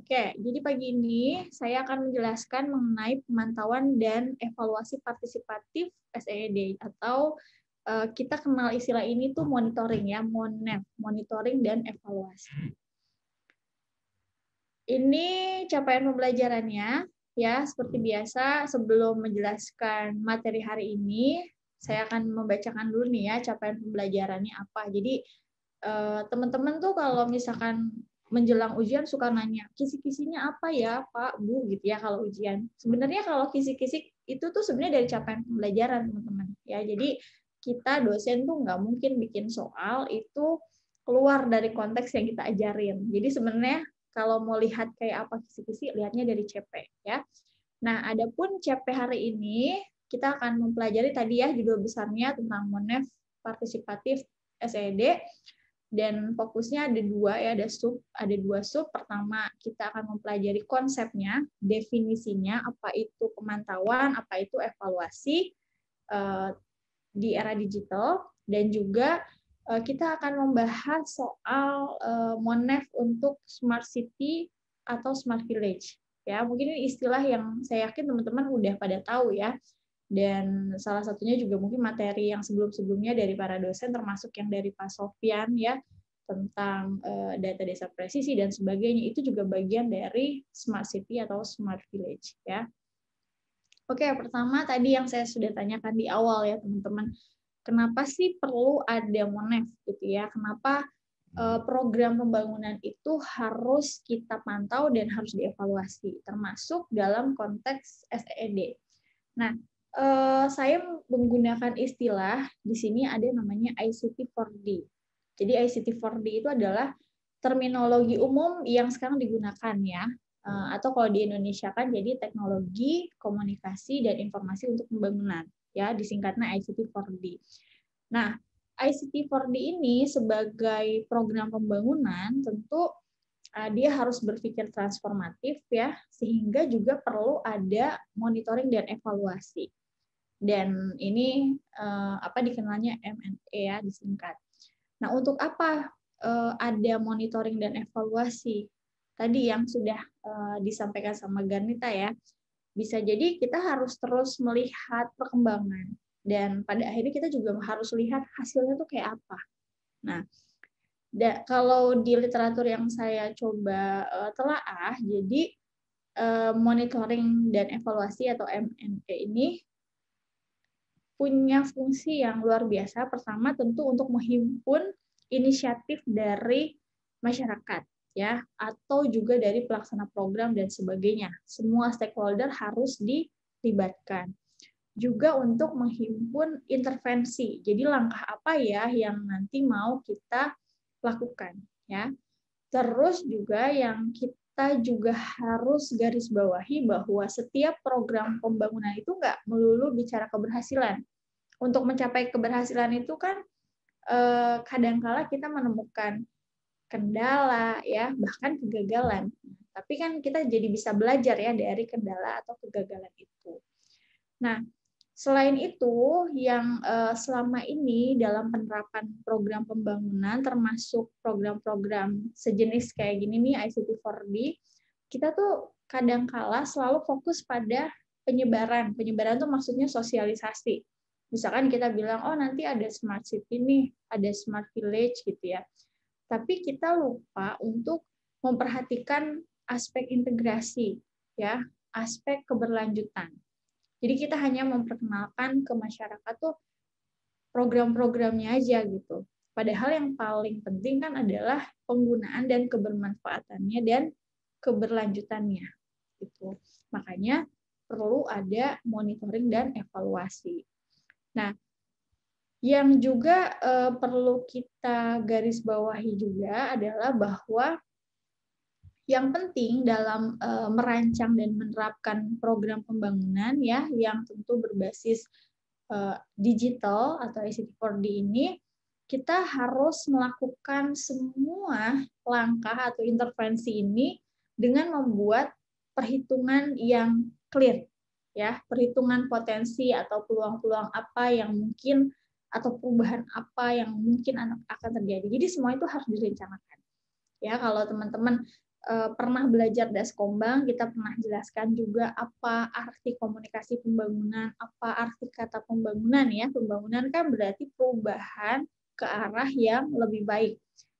Oke, jadi pagi ini saya akan menjelaskan mengenai pemantauan dan evaluasi partisipatif SED atau kita kenal istilah ini tuh monitoring ya, MONEV, monitoring dan evaluasi. Ini capaian pembelajarannya ya, seperti biasa sebelum menjelaskan materi hari ini, saya akan membacakan dulu nih ya capaian pembelajarannya apa. Jadi teman-teman tuh kalau misalkan menjelang ujian suka nanya, kisi-kisinya apa ya, Pak, Bu, gitu ya kalau ujian. Sebenarnya kalau kisi-kisi itu tuh sebenarnya dari capaian pembelajaran, teman-teman. Ya, jadi kita dosen tuh nggak mungkin bikin soal itu keluar dari konteks yang kita ajarin. Jadi sebenarnya kalau mau lihat kayak apa kisi-kisi, lihatnya dari CP ya. Nah, adapun CP hari ini kita akan mempelajari tadi ya judul besarnya tentang MONEV partisipatif SED. Dan fokusnya ada dua ya, ada dua sub. Pertama kita akan mempelajari konsepnya, definisinya, apa itu pemantauan, apa itu evaluasi di era digital, dan juga kita akan membahas soal MONEV untuk smart city atau smart village. Ya, mungkin ini istilah yang saya yakin teman-teman udah pada tahu ya. Dan salah satunya juga mungkin materi yang sebelum-sebelumnya dari para dosen, termasuk yang dari Pak Sofyan ya, tentang data desa presisi dan sebagainya, itu juga bagian dari smart city atau smart village ya. Oke, pertama tadi yang saya sudah tanyakan di awal ya teman-teman, kenapa sih perlu ada MONEV gitu ya? Kenapa program pembangunan itu harus kita pantau dan harus dievaluasi, termasuk dalam konteks SED. Nah, saya menggunakan istilah di sini ada namanya ICT 4D. Jadi ICT 4D itu adalah terminologi umum yang sekarang digunakan ya, atau kalau di Indonesia kan jadi teknologi, komunikasi, dan informasi untuk pembangunan. Ya, disingkatnya ICT 4D. Nah, ICT 4D ini sebagai program pembangunan tentu dia harus berpikir transformatif ya, sehingga juga perlu ada monitoring dan evaluasi. Dan ini apa dikenalnya M&E ya disingkat. Nah, untuk apa ada monitoring dan evaluasi? Tadi yang sudah disampaikan sama Garnita ya, bisa jadi kita harus terus melihat perkembangan dan pada akhirnya kita juga harus lihat hasilnya tuh kayak apa. Nah, kalau di literatur yang saya coba telaah, jadi monitoring dan evaluasi atau M&E ini punya fungsi yang luar biasa. Pertama tentu untuk menghimpun inisiatif dari masyarakat ya, atau juga dari pelaksana program dan sebagainya. Semua stakeholder harus dilibatkan. Juga untuk menghimpun intervensi. Jadi langkah apa ya yang nanti mau kita lakukan ya. Terus juga yang kita juga harus garis bawahi bahwa setiap program pembangunan itu nggak melulu bicara keberhasilan. Untuk mencapai keberhasilan itu kan kadangkala kita menemukan kendala ya, bahkan kegagalan. Tapi kan kita jadi bisa belajar ya dari kendala atau kegagalan itu. Nah, selain itu, yang selama ini dalam penerapan program pembangunan, termasuk program-program sejenis kayak gini nih, ICT 4D, kita tuh kadangkala selalu fokus pada penyebaran. Penyebaran tuh maksudnya sosialisasi. Misalkan kita bilang, oh nanti ada smart city nih, ada smart village gitu ya. Tapi kita lupa untuk memperhatikan aspek integrasi, ya, aspek keberlanjutan. Jadi kita hanya memperkenalkan ke masyarakat tuh program-programnya aja gitu. Padahal yang paling penting kan adalah penggunaan dan kebermanfaatannya dan keberlanjutannya gitu. Makanya perlu ada monitoring dan evaluasi. Nah, yang juga perlu kita garis bawahi juga adalah bahwa yang penting dalam merancang dan menerapkan program pembangunan ya yang tentu berbasis digital atau ICT 4D ini, kita harus melakukan semua langkah atau intervensi ini dengan membuat perhitungan yang clear ya, perhitungan potensi atau peluang-peluang apa yang mungkin atau perubahan apa yang mungkin akan terjadi. Jadi semua itu harus direncanakan. Ya, kalau teman-teman pernah belajar Daskombang, kita pernah jelaskan juga apa arti komunikasi pembangunan, apa arti kata pembangunan ya. Pembangunan kan berarti perubahan ke arah yang lebih baik.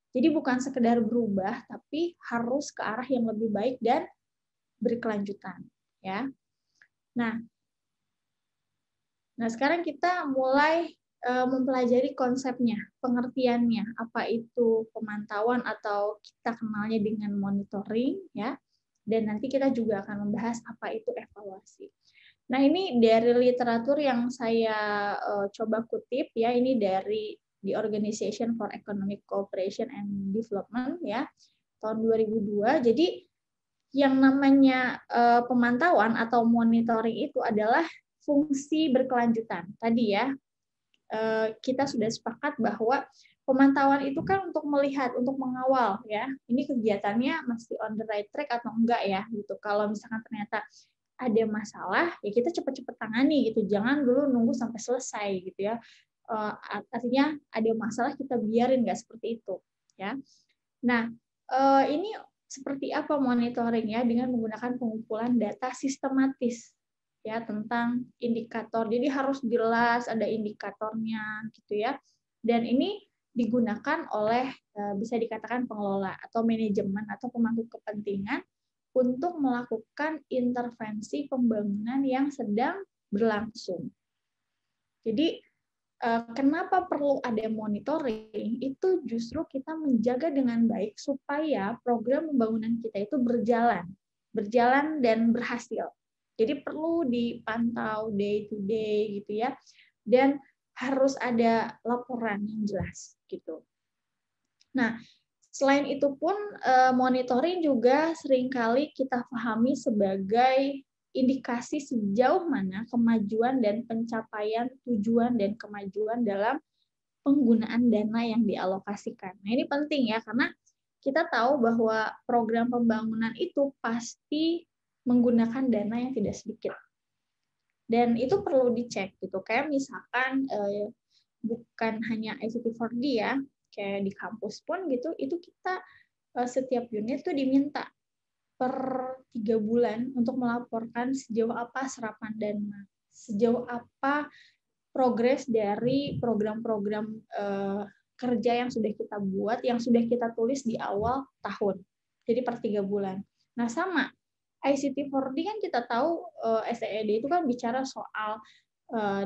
Jadi bukan sekedar berubah, tapi harus ke arah yang lebih baik dan berkelanjutan ya. Nah, sekarang kita mulai mempelajari konsepnya, pengertiannya, apa itu pemantauan atau kita kenalnya dengan monitoring ya. Dan nanti kita juga akan membahas apa itu evaluasi. Nah, ini dari literatur yang saya coba kutip ya, ini dari The Organization for Economic Cooperation and Development ya, tahun 2002. Jadi yang namanya pemantauan atau monitoring itu adalah fungsi berkelanjutan. Tadi ya, kita sudah sepakat bahwa pemantauan itu kan untuk melihat, untuk mengawal ya. Ini kegiatannya masih on the right track atau enggak ya gitu. Kalau misalkan ternyata ada masalah, ya kita cepat-cepat tangani gitu. Jangan dulu nunggu sampai selesai gitu ya. Artinya ada masalah kita biarin nggak seperti itu ya. Nah, ini seperti apa monitoring ya dengan menggunakan pengumpulan data sistematis ya tentang indikator. Jadi harus jelas ada indikatornya gitu ya. Dan ini digunakan oleh bisa dikatakan pengelola atau manajemen atau pemangku kepentingan untuk melakukan intervensi pembangunan yang sedang berlangsung. Jadi kenapa perlu ada monitoring? Itu justru kita menjaga dengan baik supaya program pembangunan kita itu berjalan dan berhasil. Jadi perlu dipantau day to day gitu ya, dan harus ada laporan yang jelas gitu. Nah, selain itu pun monitoring juga seringkali kita pahami sebagai indikasi sejauh mana kemajuan dan pencapaian tujuan dan kemajuan dalam penggunaan dana yang dialokasikan. Nah, ini penting ya, karena kita tahu bahwa program pembangunan itu pasti menggunakan dana yang tidak sedikit. Dan itu perlu dicek gitu. Kayak misalkan bukan hanya ICT4D ya, kayak di kampus pun gitu, itu kita setiap unit tuh diminta per 3 bulan untuk melaporkan sejauh apa serapan dana, sejauh apa progres dari program-program kerja yang sudah kita buat, yang sudah kita tulis di awal tahun. Jadi per 3 bulan. Nah, sama ICT4D kan kita tahu SEED itu kan bicara soal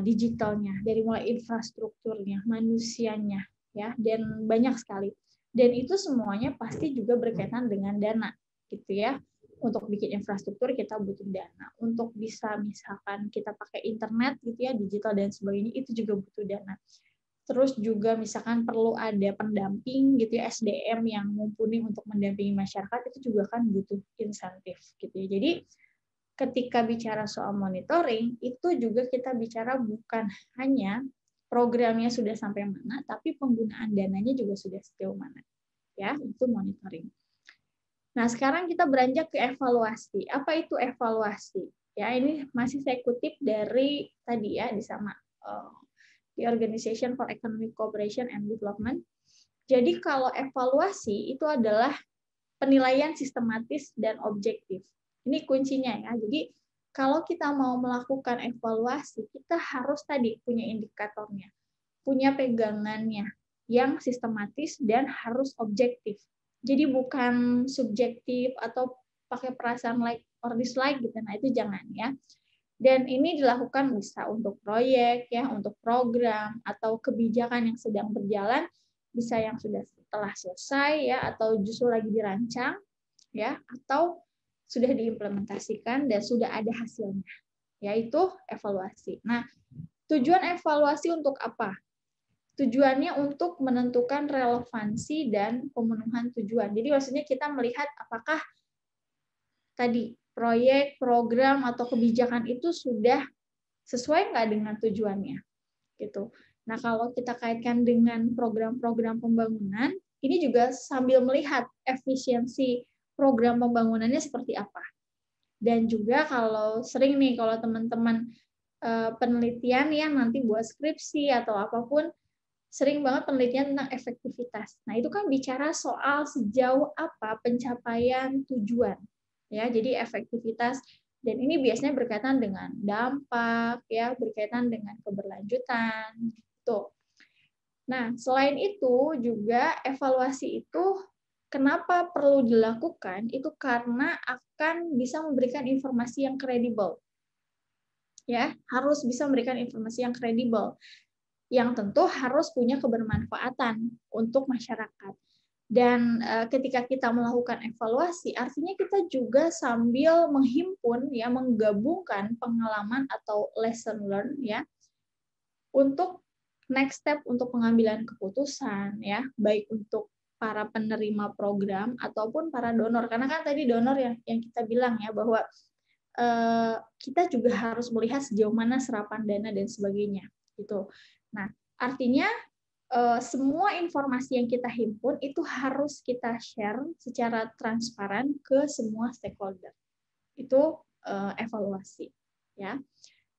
digitalnya, dari mulai infrastrukturnya, manusianya, ya, dan banyak sekali. Dan itu semuanya pasti juga berkaitan dengan dana, gitu ya. Untuk bikin infrastruktur kita butuh dana. Untuk bisa misalkan kita pakai internet, gitu ya, digital dan sebagainya, itu juga butuh dana. Terus juga misalkan perlu ada pendamping gitu ya, SDM yang mumpuni untuk mendampingi masyarakat, itu juga kan butuh insentif gitu ya. Jadi ketika bicara soal monitoring, itu juga kita bicara bukan hanya programnya sudah sampai mana, tapi penggunaan dananya juga sudah sejauh mana. Ya, itu monitoring. Nah, sekarang kita beranjak ke evaluasi. Apa itu evaluasi? Ya, ini masih saya kutip dari tadi ya, di sama The Organization for Economic Cooperation and Development. Jadi kalau evaluasi itu adalah penilaian sistematis dan objektif. Ini kuncinya ya. Jadi kalau kita mau melakukan evaluasi, kita harus tadi punya indikatornya, punya pegangannya yang sistematis dan harus objektif. Jadi bukan subjektif atau pakai perasaan like or dislike gitu. Nah, itu jangan ya. Dan ini dilakukan bisa untuk proyek, ya, untuk program, atau kebijakan yang sedang berjalan, bisa yang sudah telah selesai, ya, atau justru lagi dirancang, ya, atau sudah diimplementasikan dan sudah ada hasilnya, yaitu evaluasi. Nah, tujuan evaluasi untuk apa? Tujuannya untuk menentukan relevansi dan pemenuhan tujuan. Jadi maksudnya kita melihat apakah tadi proyek, program, atau kebijakan itu sudah sesuai nggak dengan tujuannya, gitu. Nah, kalau kita kaitkan dengan program-program pembangunan, ini juga sambil melihat efisiensi program pembangunannya seperti apa. Dan juga kalau sering nih, kalau teman-teman penelitian yang nanti buat skripsi atau apapun, sering banget penelitian tentang efektivitas. Nah, itu kan bicara soal sejauh apa pencapaian tujuan. Ya, jadi efektivitas dan ini biasanya berkaitan dengan dampak ya, berkaitan dengan keberlanjutan gitu. Nah, selain itu juga evaluasi itu kenapa perlu dilakukan itu karena akan bisa memberikan informasi yang kredibel. Ya, harus bisa memberikan informasi yang kredibel yang tentu harus punya kebermanfaatan untuk masyarakat. Dan ketika kita melakukan evaluasi, artinya kita juga sambil menghimpun ya, menggabungkan pengalaman atau lesson learn ya untuk next step untuk pengambilan keputusan ya, baik untuk para penerima program ataupun para donor. Karena kan tadi donor yang kita bilang ya bahwa kita juga harus melihat sejauh mana serapan dana dan sebagainya gitu. Nah, artinya semua informasi yang kita himpun itu harus kita share secara transparan ke semua stakeholder. Itu evaluasi, ya.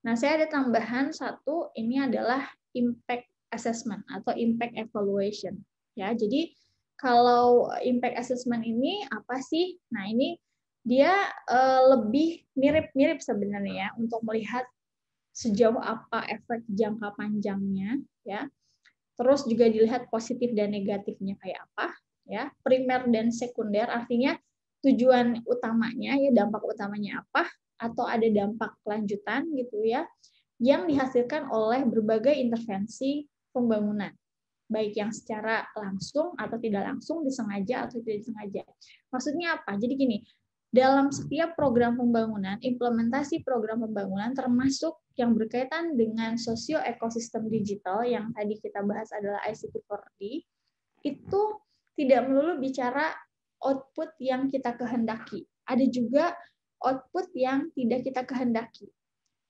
Nah, saya ada tambahan satu, ini adalah impact assessment atau impact evaluation, ya. Jadi kalau impact assessment ini apa sih? Nah, ini dia lebih mirip-mirip sebenarnya ya untuk melihat sejauh apa efek jangka panjangnya, ya. Terus juga dilihat positif dan negatifnya kayak apa, ya. Primer dan sekunder artinya tujuan utamanya ya, dampak utamanya apa atau ada dampak lanjutan gitu ya yang dihasilkan oleh berbagai intervensi pembangunan, baik yang secara langsung atau tidak langsung, disengaja atau tidak disengaja. Maksudnya apa? Jadi gini, dalam setiap program pembangunan, implementasi program pembangunan termasuk yang berkaitan dengan sosio-ekosistem digital yang tadi kita bahas adalah ICT 4D, itu tidak melulu bicara output yang kita kehendaki. Ada juga output yang tidak kita kehendaki.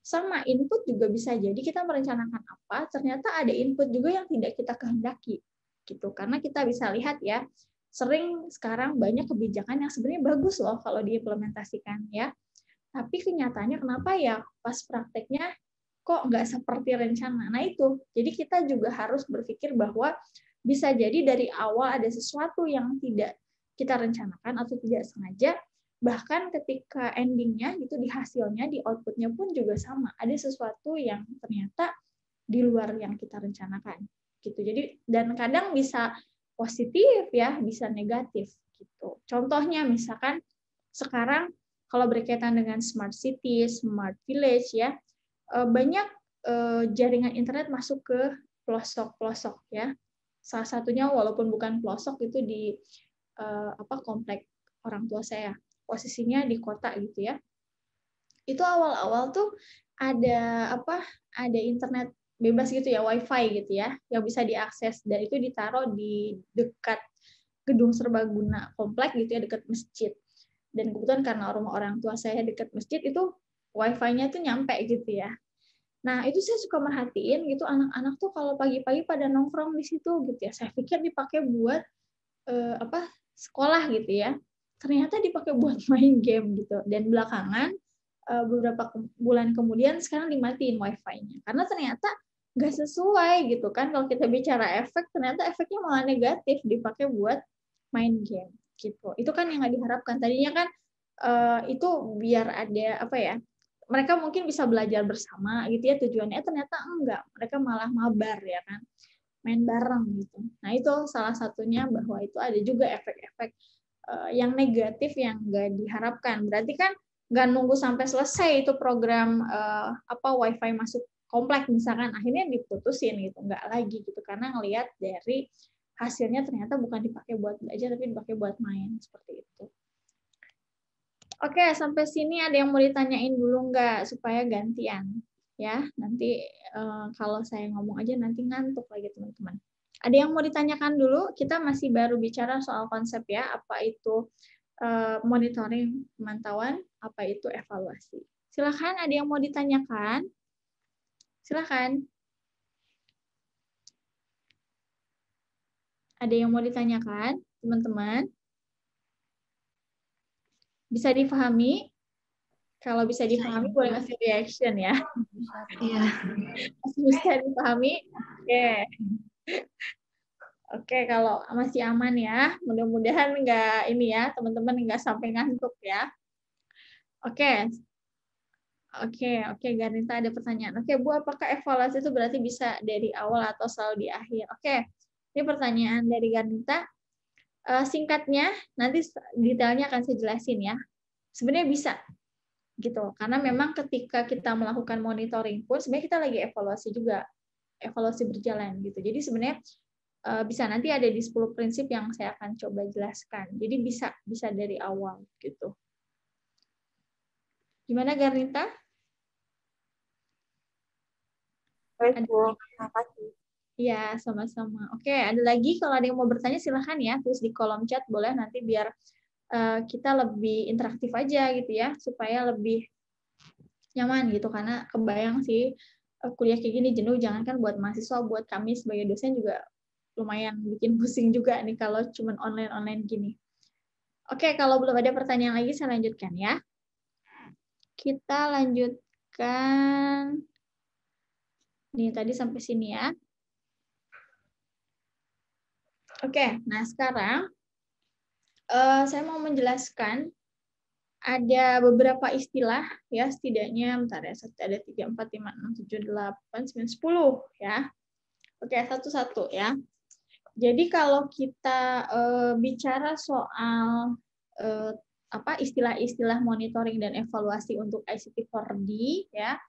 Sama input juga bisa jadi kita merencanakan apa, ternyata ada input juga yang tidak kita kehendaki. Gitu. Karena kita bisa lihat ya, sering sekarang banyak kebijakan yang sebenarnya bagus loh kalau diimplementasikan ya. Tapi kenyataannya kenapa ya pas prakteknya kok nggak seperti rencana. Nah itu, jadi kita juga harus berpikir bahwa bisa jadi dari awal ada sesuatu yang tidak kita rencanakan atau tidak sengaja, bahkan ketika endingnya gitu di hasilnya, di outputnya pun juga sama. Ada sesuatu yang ternyata di luar yang kita rencanakan. Gitu. Jadi dan kadang bisa positif ya, bisa negatif gitu. Contohnya misalkan sekarang kalau berkaitan dengan smart city, smart village ya, banyak jaringan internet masuk ke pelosok-pelosok ya. Salah satunya walaupun bukan pelosok itu di komplek orang tua saya. Posisinya di kota gitu ya. Itu awal-awal tuh ada ada internet bebas gitu ya, wifi gitu ya, yang bisa diakses dan itu ditaruh di dekat gedung serbaguna komplek gitu ya, dekat masjid. Dan kebetulan karena rumah orang tua saya dekat masjid itu wifi-nya tuh nyampe gitu ya. Nah, itu saya suka merhatiin gitu anak-anak tuh kalau pagi-pagi pada nongkrong di situ gitu ya. Saya pikir dipakai buat sekolah gitu ya. Ternyata dipakai buat main game gitu. Dan belakangan beberapa bulan kemudian sekarang dimatiin wifi-nya. Karena ternyata nggak sesuai gitu kan. Kalau kita bicara efek, ternyata efeknya malah negatif dipakai buat main game gitu. Itu kan yang nggak diharapkan. Tadinya kan itu biar ada mereka mungkin bisa belajar bersama gitu ya tujuannya, ternyata enggak, mereka malah mabar ya kan, main bareng gitu. Nah itu salah satunya bahwa itu ada juga efek-efek yang negatif yang enggak diharapkan. Berarti kan enggak nunggu sampai selesai itu program wifi masuk komplek misalkan, akhirnya diputusin gitu, enggak lagi gitu, karena ngelihat dari hasilnya ternyata bukan dipakai buat belajar tapi dipakai buat main seperti itu. Oke, sampai sini ada yang mau ditanyain dulu nggak? Supaya gantian. Ya, nanti kalau saya ngomong aja nanti ngantuk lagi teman-teman. Ada yang mau ditanyakan dulu? Kita masih baru bicara soal konsep ya, apa itu monitoring pemantauan, apa itu evaluasi. Silakan, ada yang mau ditanyakan? Silakan. Ada yang mau ditanyakan, teman-teman? Bisa difahami? Kalau bisa dipahami, boleh kasih reaction ya. Iya. Masih bisa dipahami? Oke. Oke, kalau masih aman ya. Mudah-mudahan nggak ini ya, teman-teman nggak sampai ngantuk ya. Oke, oke, Garnita ada pertanyaan. Oke, Bu, apakah evaluasi itu berarti bisa dari awal atau selalu di akhir? Oke, ini pertanyaan dari Garnita. Singkatnya, nanti detailnya akan saya jelasin ya. Sebenarnya bisa, gitu. Karena memang ketika kita melakukan monitoring pun, sebenarnya kita lagi evaluasi juga, evaluasi berjalan gitu. Jadi sebenarnya bisa nanti ada di 10 prinsip yang saya akan coba jelaskan. Jadi bisa dari awal gitu. Gimana Garnita? Baik, Bu. Terima kasih. Ya, sama-sama. Oke, ada lagi kalau ada yang mau bertanya silahkan ya, tulis di kolom chat boleh nanti biar kita lebih interaktif aja gitu ya, supaya lebih nyaman gitu karena kebayang sih kuliah kayak gini jenuh, jangankan buat mahasiswa, buat kami sebagai dosen juga lumayan bikin pusing juga nih kalau cuma online-online gini. Oke, kalau belum ada pertanyaan lagi saya lanjutkan ya. Kita lanjutkan. Nih, tadi sampai sini ya. Oke, nah sekarang saya mau menjelaskan ada beberapa istilah ya, setidaknya bentar ya, ada 3, 4, 5, 6, 7, 8, 9, 10 ya. Oke, satu-satu ya. Jadi kalau kita bicara soal istilah-istilah monitoring dan evaluasi untuk ICT 4D ya,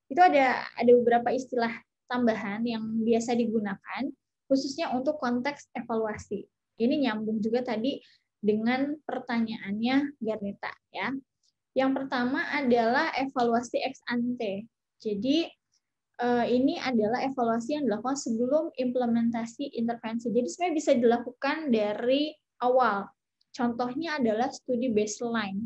itu ada beberapa istilah tambahan yang biasa digunakan khususnya untuk konteks evaluasi. Ini nyambung juga tadi dengan pertanyaannya Garnita ya. Yang pertama adalah evaluasi ex ante. Jadi ini adalah evaluasi yang dilakukan sebelum implementasi intervensi. Jadi sebenarnya bisa dilakukan dari awal. Contohnya adalah studi baseline.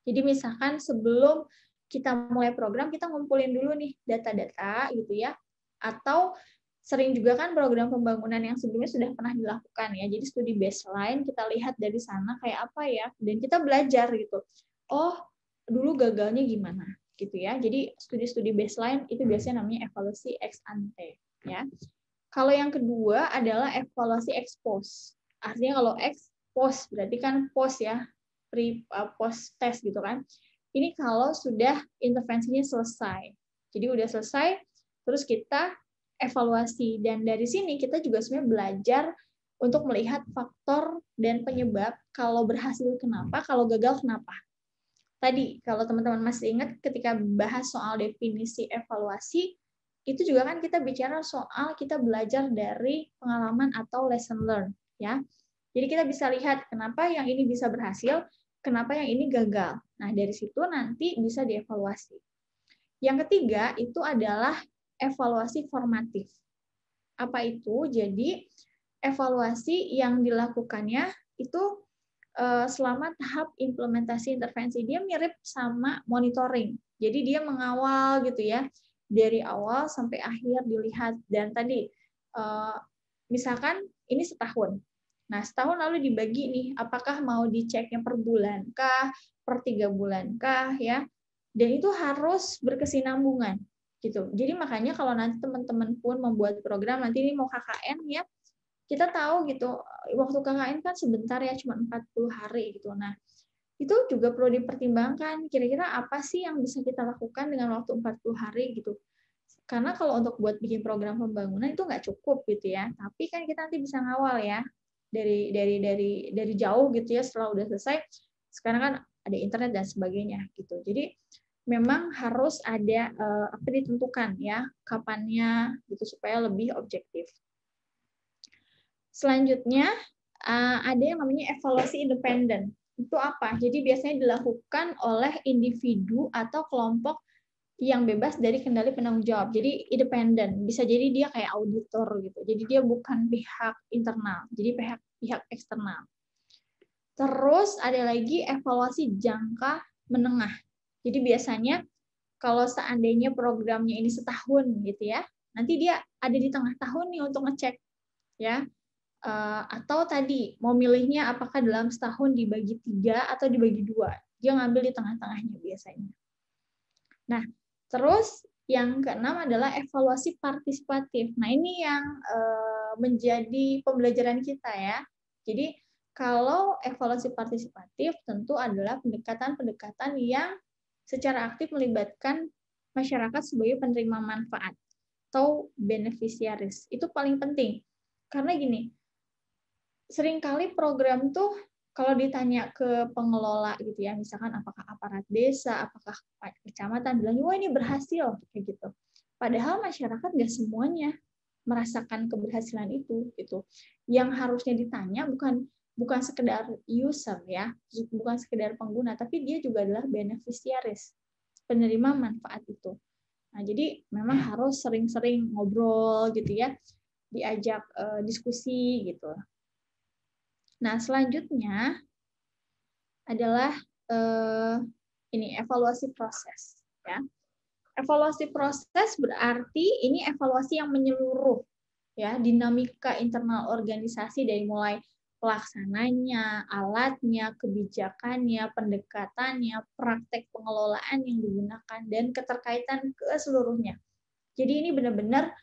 Jadi misalkan sebelum kita mulai program, kita ngumpulin dulu nih data-data gitu ya. Atau sering juga kan program pembangunan yang sebelumnya sudah pernah dilakukan ya. Jadi studi baseline kita lihat dari sana kayak apa ya. Dan kita belajar gitu. Oh, dulu gagalnya gimana gitu ya. Jadi studi-studi baseline itu biasanya namanya evaluasi ex ante ya. Kalau yang kedua adalah evaluasi ex post. Artinya kalau ex post berarti kan post ya, post test gitu kan. Ini kalau sudah intervensinya selesai. Jadi udah selesai, terus kita evaluasi dan dari sini kita juga sebenarnya belajar untuk melihat faktor dan penyebab kalau berhasil kenapa, kalau gagal kenapa. Tadi kalau teman-teman masih ingat ketika bahas soal definisi evaluasi, itu juga kan kita bicara soal kita belajar dari pengalaman atau lesson learn ya. Jadi kita bisa lihat kenapa yang ini bisa berhasil, kenapa yang ini gagal. Nah, dari situ nanti bisa dievaluasi. Yang ketiga itu adalah evaluasi formatif. Apa itu? Jadi evaluasi yang dilakukannya itu selama tahap implementasi intervensi. Dia mirip sama monitoring. Jadi dia mengawal gitu ya, dari awal sampai akhir dilihat. Dan tadi misalkan ini setahun. Nah, setahun lalu dibagi nih, apakah mau diceknya per bulan kah, per 3 bulan kah, ya. Dan itu harus berkesinambungan, gitu. Jadi makanya kalau nanti teman-teman pun membuat program, nanti ini mau KKN ya, kita tahu gitu, waktu KKN kan sebentar ya, cuma 40 hari gitu. Nah, itu juga perlu dipertimbangkan, kira-kira apa sih yang bisa kita lakukan dengan waktu 40 hari gitu. Karena kalau untuk buat bikin program pembangunan itu nggak cukup gitu ya, tapi kan kita nanti bisa ngawal ya, dari jauh gitu ya, setelah udah selesai, sekarang kan ada internet dan sebagainya gitu. Jadi memang harus ada apa ditentukan ya kapannya gitu supaya lebih objektif. Selanjutnya ada yang namanya evaluasi independen. Itu apa? Jadi biasanya dilakukan oleh individu atau kelompok yang bebas dari kendali penanggung jawab. Jadi independen. Bisa jadi dia kayak auditor gitu. Jadi dia bukan pihak internal, jadi pihak eksternal. Terus ada lagi evaluasi jangka menengah. Jadi biasanya kalau seandainya programnya ini setahun gitu ya, nanti dia ada di tengah tahun nih untuk ngecek ya. Atau tadi mau milihnya apakah dalam setahun dibagi 3 atau dibagi 2. Dia ngambil di tengah-tengahnya biasanya. Nah, terus yang keenam adalah evaluasi partisipatif. Nah, ini yang menjadi pembelajaran kita ya. Jadi kalau evaluasi partisipatif tentu adalah pendekatan-pendekatan yang secara aktif melibatkan masyarakat sebagai penerima manfaat atau beneficiaries. Itu paling penting. Karena gini, seringkali program tuh kalau ditanya ke pengelola gitu ya, misalkan apakah aparat desa, apakah kecamatan, bilang, wah ini berhasil, kayak gitu. Padahal masyarakat nggak semuanya merasakan keberhasilan itu, gitu. Yang harusnya ditanya bukan sekedar user ya, bukan sekedar pengguna, tapi dia juga adalah beneficiaries, penerima manfaat itu. Nah, jadi memang harus sering-sering ngobrol gitu ya, diajak diskusi gitu. Nah, selanjutnya adalah ini evaluasi proses ya. Evaluasi proses berarti ini evaluasi yang menyeluruh ya, dinamika internal organisasi dari mulai pelaksananya, alatnya, kebijakannya, pendekatannya, praktek pengelolaan yang digunakan dan keterkaitan keseluruhnya. Jadi ini benar-benar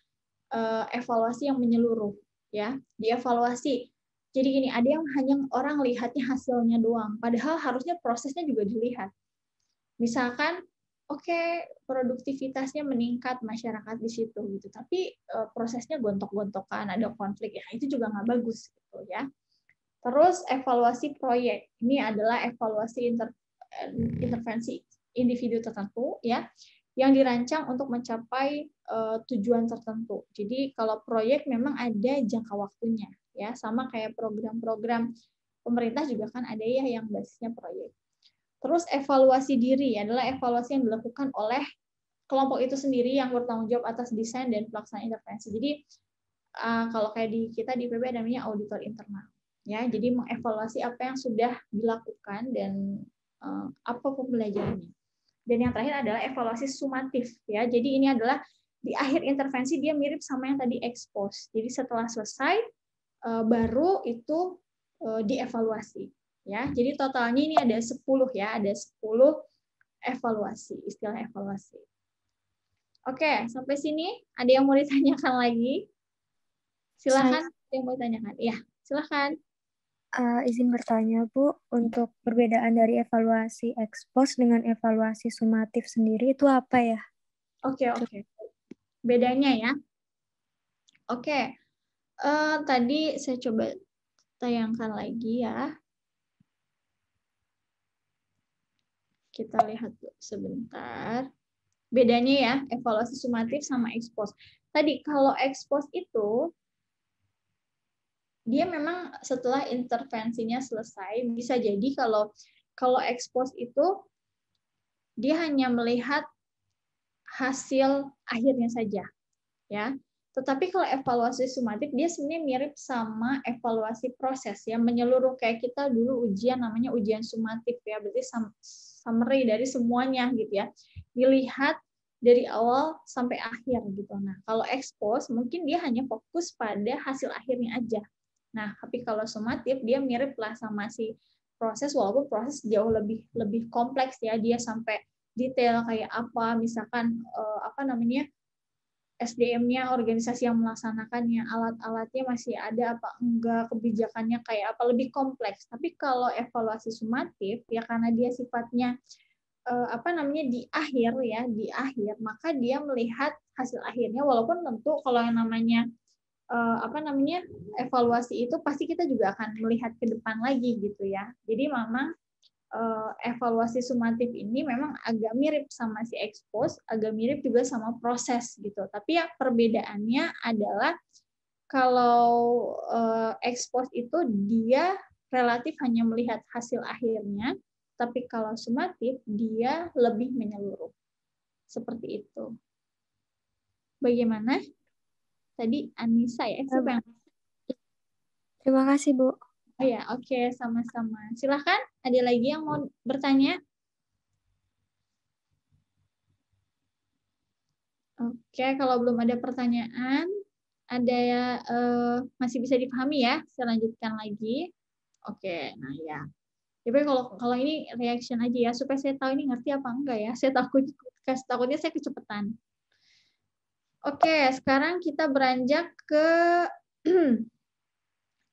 evaluasi yang menyeluruh ya. Dievaluasi. Jadi gini, ada yang hanya orang lihatnya hasilnya doang, padahal harusnya prosesnya juga dilihat. Misalkan, oke, produktivitasnya meningkat masyarakat di situ gitu, tapi prosesnya gontok-gontokan, ada konflik ya, itu juga nggak bagus gitu ya. Terus evaluasi proyek, ini adalah evaluasi intervensi individu tertentu ya, yang dirancang untuk mencapai tujuan tertentu. Jadi kalau proyek memang ada jangka waktunya ya, sama kayak program-program pemerintah juga kan ada ya yang basisnya proyek. Terus evaluasi diri adalah evaluasi yang dilakukan oleh kelompok itu sendiri yang bertanggung jawab atas desain dan pelaksanaan intervensi. Jadi kalau kayak di kita di PB namanya auditor internal. Ya, jadi mengevaluasi apa yang sudah dilakukan dan apa pembelajarannya. Dan yang terakhir adalah evaluasi sumatif ya. Jadi ini adalah di akhir intervensi dia mirip sama yang tadi expose. Jadi setelah selesai baru itu dievaluasi ya. Jadi totalnya ini ada 10 ya, ada 10 evaluasi, istilah evaluasi. Oke, sampai sini ada yang mau ditanyakan lagi? Silakan, ada yang mau ditanyakan. Iya, silakan. Izin bertanya, Bu, untuk perbedaan dari evaluasi ex post dengan evaluasi sumatif sendiri itu apa ya? Oke. Bedanya ya. Oke. Tadi saya coba tayangkan lagi ya. Kita lihat sebentar. Bedanya ya, evaluasi sumatif sama expose. Tadi kalau expose itu, dia memang setelah intervensinya selesai, bisa jadi kalau expose itu, dia hanya melihat hasil akhirnya saja. Ya. Tetapi kalau evaluasi sumatif dia sebenarnya mirip sama evaluasi proses yang menyeluruh kayak kita dulu ujian namanya ujian sumatif ya, berarti summary dari semuanya gitu ya. Dilihat dari awal sampai akhir gitu. Nah, kalau expose mungkin dia hanya fokus pada hasil akhirnya aja. Nah, tapi kalau sumatif dia mirip lah sama si proses walaupun proses jauh lebih kompleks ya, dia sampai detail kayak apa misalkan SDM-nya, organisasi yang melaksanakannya, alat-alatnya masih ada apa enggak, kebijakannya kayak apa, lebih kompleks. Tapi kalau evaluasi sumatif ya karena dia sifatnya di akhir ya, di akhir, maka dia melihat hasil akhirnya walaupun tentu kalau yang namanya evaluasi itu pasti kita juga akan melihat ke depan lagi gitu ya. Jadi memang evaluasi sumatif ini memang agak mirip sama si expose, agak mirip juga sama proses gitu. Tapi ya perbedaannya adalah kalau expose itu dia relatif hanya melihat hasil akhirnya, tapi kalau sumatif dia lebih menyeluruh. Seperti itu. Bagaimana? Tadi Anissa ya? Siapa yang... Terima kasih, Bu. Oh ya, oke, sama-sama. Silahkan, ada lagi yang mau bertanya? Oke, kalau belum ada pertanyaan, ada ya masih bisa dipahami ya? Saya lanjutkan lagi. Oke, nah ya. Jadi kalau ini reaction aja ya, supaya saya tahu ini ngerti apa enggak ya. Saya takutnya saya kecepatan. Oke, sekarang kita beranjak ke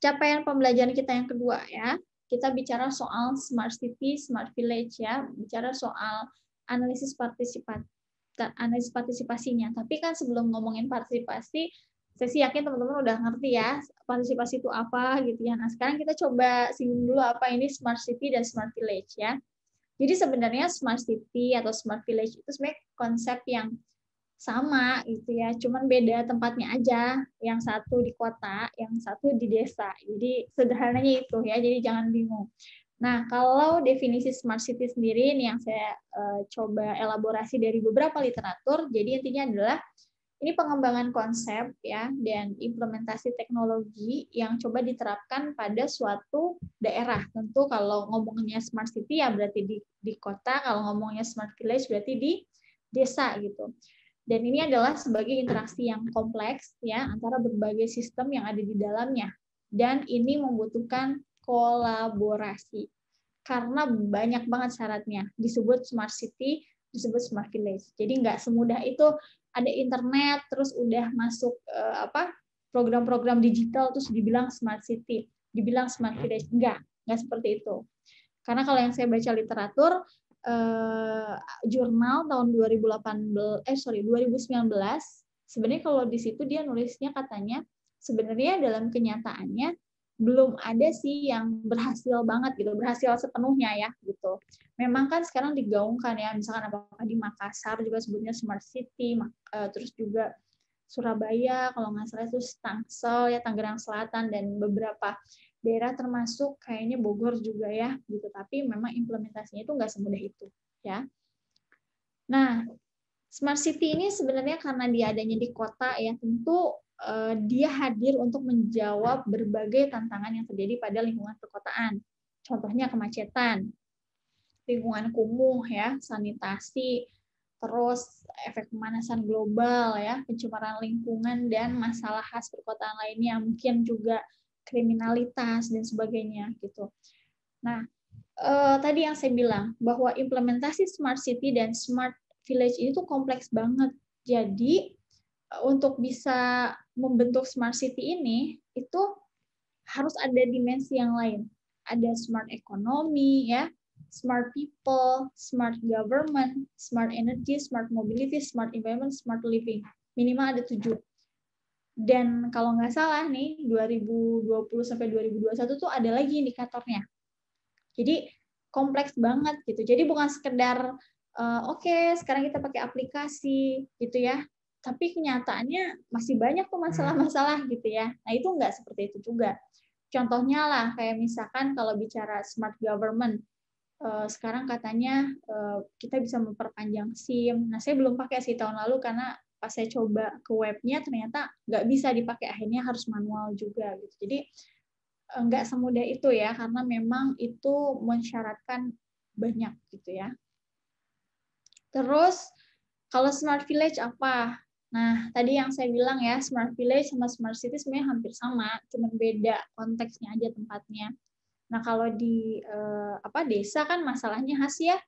capaian pembelajaran kita yang kedua ya. Kita bicara soal smart city, smart village ya, bicara soal analisis partisipasinya. Tapi kan sebelum ngomongin partisipasi, saya sih yakin teman-teman udah ngerti ya partisipasi itu apa gitu ya. Nah, sekarang kita coba singgung dulu apa ini smart city dan smart village ya. Jadi sebenarnya smart city atau smart village itu sebenarnya konsep yang sama gitu ya, cuman beda tempatnya aja. Yang satu di kota, yang satu di desa. Jadi sederhananya itu ya, jadi jangan bingung. Nah, kalau definisi smart city sendiri ini yang saya coba elaborasi dari beberapa literatur. Jadi intinya adalah ini pengembangan konsep ya dan implementasi teknologi yang coba diterapkan pada suatu daerah. Tentu kalau ngomongnya smart city ya berarti di kota, kalau ngomongnya smart village berarti di desa gitu. Dan ini adalah sebagai interaksi yang kompleks ya antara berbagai sistem yang ada di dalamnya. Dan ini membutuhkan kolaborasi. Karena banyak banget syaratnya. Disebut smart city, disebut smart village. Jadi nggak semudah itu ada internet terus udah masuk program-program digital terus dibilang smart city, dibilang smart village. Nggak seperti itu. Karena kalau yang saya baca literatur jurnal tahun 2019 sebenarnya kalau di situ dia nulisnya katanya sebenarnya dalam kenyataannya belum ada sih yang berhasil banget gitu, berhasil sepenuhnya ya gitu. Memang kan sekarang digaungkan ya, misalkan apakah di Makassar juga sebutnya smart city, terus juga Surabaya kalau nggak salah itu Tangsel ya, Tangerang Selatan dan beberapa daerah termasuk kayaknya Bogor juga ya gitu, tapi memang implementasinya itu nggak semudah itu ya. Nah, smart city ini sebenarnya karena dia adanya di kota ya, tentu dia hadir untuk menjawab berbagai tantangan yang terjadi pada lingkungan perkotaan. Contohnya kemacetan, lingkungan kumuh ya, sanitasi, terus efek pemanasan global ya, pencemaran lingkungan dan masalah khas perkotaan lainnya, mungkin juga kriminalitas dan sebagainya gitu. Nah, tadi yang saya bilang bahwa implementasi smart city dan smart village ini tuh kompleks banget. Jadi untuk bisa membentuk smart city ini itu harus ada dimensi yang lain. Ada smart economy ya, smart people, smart government, smart energy, smart mobility, smart environment, smart living. Minimal ada 7. Dan kalau nggak salah nih 2020 sampai 2021 tuh ada lagi indikatornya. Jadi kompleks banget gitu. Jadi bukan sekedar oke, sekarang kita pakai aplikasi gitu ya. Tapi kenyataannya masih banyak tuh masalah-masalah gitu ya. Nah, itu nggak seperti itu juga. Contohnya lah kayak misalkan kalau bicara smart government, sekarang katanya kita bisa memperpanjang SIM. Nah, saya belum pakai sih tahun lalu karena pas saya coba ke webnya ternyata nggak bisa dipakai, akhirnya harus manual juga gitu. Jadi nggak semudah itu ya, karena memang itu mensyaratkan banyak gitu ya. Terus kalau smart village apa? Nah, tadi yang saya bilang ya, smart village sama smart city sebenarnya hampir sama, cuma beda konteksnya aja tempatnya. Nah, kalau di desa kan masalahnya khas ya,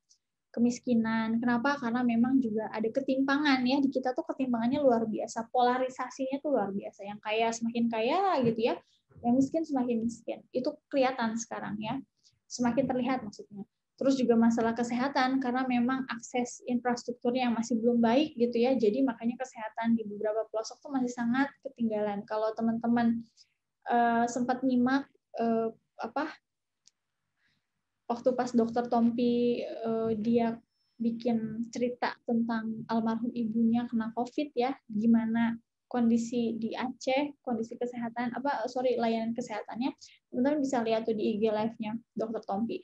kemiskinan. Kenapa? Karena memang juga ada ketimpangan ya. Di kita tuh ketimpangannya luar biasa, polarisasinya tuh luar biasa. Yang kaya semakin kaya gitu ya, yang miskin semakin miskin. Itu kelihatan sekarang ya. Semakin terlihat maksudnya. Terus juga masalah kesehatan, karena memang akses infrastrukturnya yang masih belum baik gitu ya, jadi makanya kesehatan di beberapa pelosok tuh masih sangat ketinggalan. Kalau teman-teman sempat nyimak waktu pas Dokter Tompi dia bikin cerita tentang almarhum ibunya kena COVID ya, gimana kondisi di Aceh, kondisi kesehatan layanan kesehatannya, teman-teman bisa lihat tuh di IG live-nya Dokter Tompi.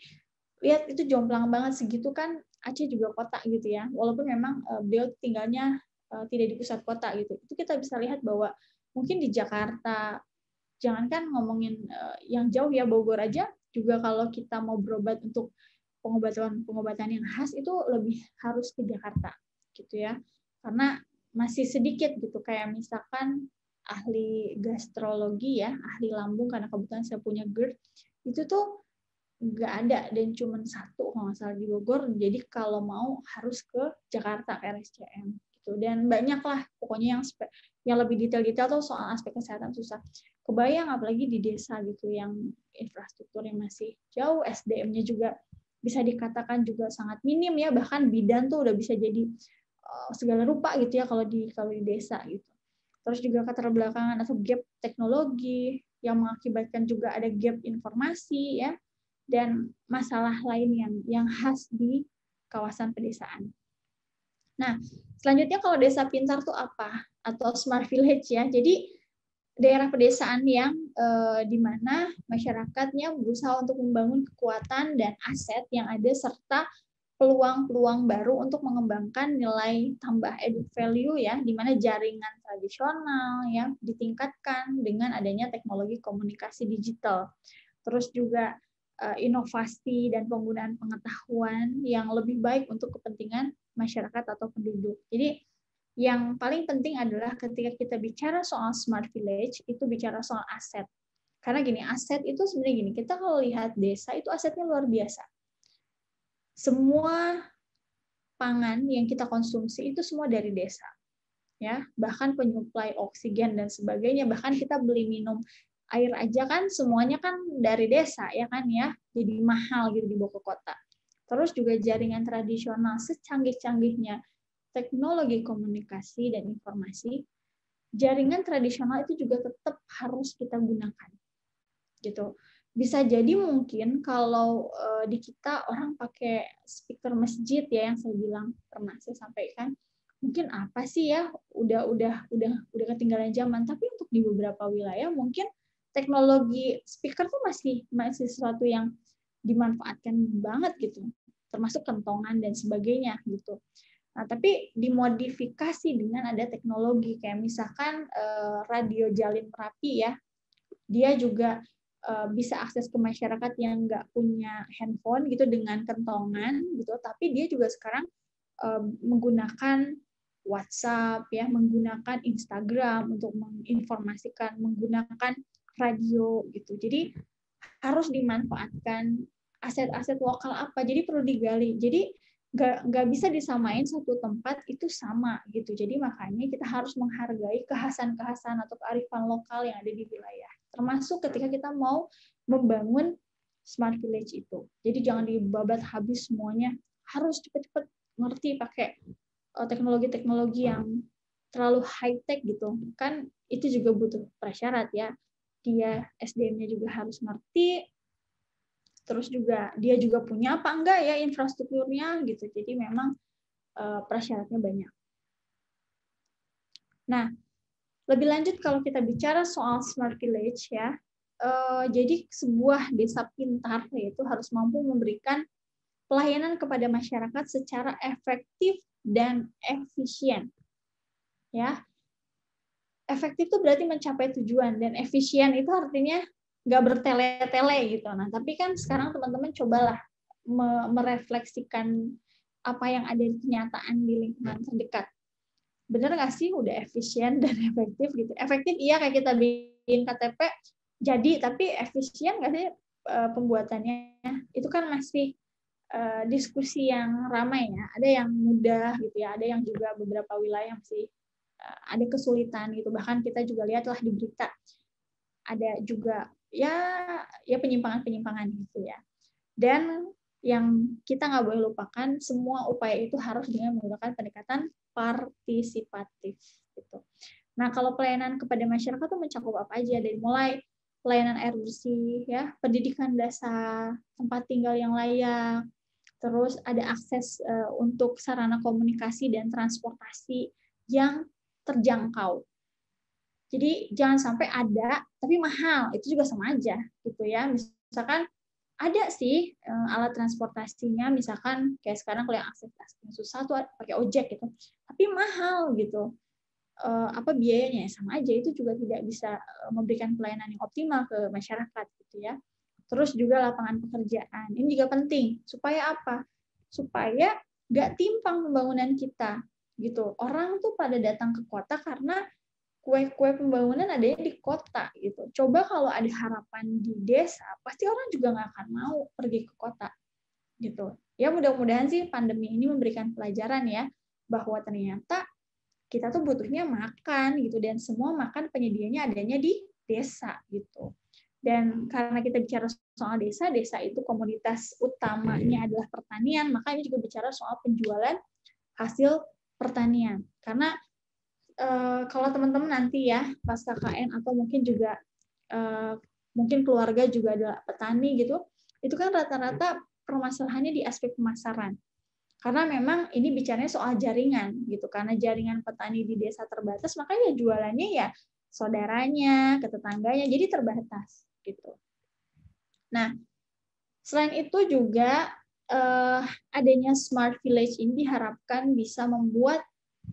Lihat itu jomplang banget, segitu kan Aceh juga kota gitu ya, walaupun memang beliau tinggalnya tidak di pusat kota gitu. Itu kita bisa lihat bahwa mungkin di Jakarta, jangankan ngomongin yang jauh ya, Bogor aja juga kalau kita mau berobat untuk pengobatan yang khas itu lebih harus ke Jakarta gitu ya, karena masih sedikit gitu, kayak misalkan ahli gastrologi ya, ahli lambung, karena kebetulan saya punya GERD, itu tuh nggak ada dan cuma 1 kalau nggak salah di Bogor. Jadi kalau mau harus ke Jakarta ke RSCM gitu. Dan banyaklah pokoknya yang lebih detail-detail tuh soal aspek kesehatan susah. Kebayang apalagi di desa gitu yang infrastruktur yang masih jauh, SDM-nya juga bisa dikatakan juga sangat minim ya, bahkan bidan tuh udah bisa jadi segala rupa gitu ya kalau di desa gitu. Terus juga keterbelakangan atau gap teknologi yang mengakibatkan juga ada gap informasi ya, dan masalah lain yang khas di kawasan pedesaan. Nah, selanjutnya kalau desa pintar tuh apa? Atau smart village ya. Jadi daerah pedesaan yang di mana masyarakatnya berusaha untuk membangun kekuatan dan aset yang ada serta peluang-peluang baru untuk mengembangkan nilai tambah added value ya, di mana jaringan tradisional ya ditingkatkan dengan adanya teknologi komunikasi digital. Terus juga inovasi dan penggunaan pengetahuan yang lebih baik untuk kepentingan masyarakat atau penduduk. Jadi yang paling penting adalah ketika kita bicara soal smart village, itu bicara soal aset. Karena gini, aset itu sebenarnya gini, kita kalau lihat desa itu asetnya luar biasa. Semua pangan yang kita konsumsi itu semua dari desa. Ya, bahkan penyuplai oksigen dan sebagainya, bahkan kita beli minum air aja kan semuanya kan dari desa ya kan ya. Jadi mahal gitu dibawa ke kota. Terus juga jaringan tradisional secanggih-canggihnya teknologi komunikasi dan informasi, jaringan tradisional itu juga tetap harus kita gunakan. Gitu. Bisa jadi mungkin kalau di kita orang pakai speaker masjid ya, yang saya bilang pernah saya sampaikan, mungkin apa sih ya, udah ketinggalan zaman, tapi untuk di beberapa wilayah mungkin teknologi speaker tuh masih sesuatu yang dimanfaatkan banget gitu, termasuk kentongan dan sebagainya gitu. Nah, tapi dimodifikasi dengan ada teknologi kayak misalkan radio jalin Merapi ya, dia juga bisa akses ke masyarakat yang nggak punya handphone gitu dengan kentongan gitu, tapi dia juga sekarang menggunakan WhatsApp ya, menggunakan Instagram untuk menginformasikan, menggunakan radio gitu. Jadi harus dimanfaatkan aset-aset lokal apa. Jadi perlu digali. Jadi nggak bisa disamain satu tempat itu sama gitu. Jadi makanya kita harus menghargai kekhasan-kekhasan atau kearifan lokal yang ada di wilayah. Termasuk ketika kita mau membangun smart village itu. Jadi jangan dibabat habis semuanya. Harus cepat-cepat ngerti pakai teknologi-teknologi yang terlalu high-tech gitu. Kan itu juga butuh prasyarat ya. Dia SDM-nya juga harus ngerti, terus juga dia juga punya apa enggak ya infrastrukturnya gitu. Jadi memang prasyaratnya banyak. Nah, lebih lanjut kalau kita bicara soal smart village ya, jadi sebuah desa pintar yaitu harus mampu memberikan pelayanan kepada masyarakat secara efektif dan efisien. Ya, efektif itu berarti mencapai tujuan, dan efisien itu artinya nggak bertele-tele gitu. Nah, tapi kan sekarang teman-teman cobalah merefleksikan apa yang ada di kenyataan di lingkungan terdekat. Bener nggak sih udah efisien dan efektif gitu? Efektif iya, kayak kita bikin KTP jadi, tapi efisien nggak sih pembuatannya? Itu kan masih diskusi yang ramai ya. Ada yang mudah gitu ya, ada yang juga beberapa wilayah masih ada kesulitan gitu. Bahkan kita juga lihatlah di berita ada juga ya penyimpangan-penyimpangan gitu ya. Dan yang kita nggak boleh lupakan, semua upaya itu harus dengan menggunakan pendekatan partisipatif gitu. Nah, kalau pelayanan kepada masyarakat itu mencakup apa aja, dari mulai pelayanan air bersih ya, pendidikan dasar, tempat tinggal yang layak, terus ada akses untuk sarana komunikasi dan transportasi yang terjangkau. Jadi jangan sampai ada tapi mahal, itu juga sama aja gitu ya. Misalkan ada sih alat transportasinya, misalkan kayak sekarang kalau yang akses susah tuh pakai ojek gitu, tapi mahal gitu. Apa biayanya ya sama aja, itu juga tidak bisa memberikan pelayanan yang optimal ke masyarakat gitu ya. Terus juga lapangan pekerjaan, ini juga penting supaya apa? Supaya nggak timpang pembangunan kita gitu. Orang tuh pada datang ke kota karena kue-kue pembangunan adanya di kota gitu. Coba kalau ada harapan di desa, pasti orang juga nggak akan mau pergi ke kota gitu. Ya mudah-mudahan sih pandemi ini memberikan pelajaran ya, bahwa ternyata kita tuh butuhnya makan gitu, dan semua makan penyedianya adanya di desa gitu. Dan karena kita bicara soal desa, desa itu komoditas utamanya adalah pertanian, maka ini juga bicara soal penjualan hasil pertanian. Karena kalau teman-teman nanti ya pas KKN atau mungkin juga mungkin keluarga juga adalah petani gitu, itu kan rata-rata permasalahannya di aspek pemasaran. Karena memang ini bicaranya soal jaringan gitu, karena jaringan petani di desa terbatas, makanya jualannya ya saudaranya, ke tetangganya, jadi terbatas gitu. Nah, selain itu juga adanya smart village ini diharapkan bisa membuat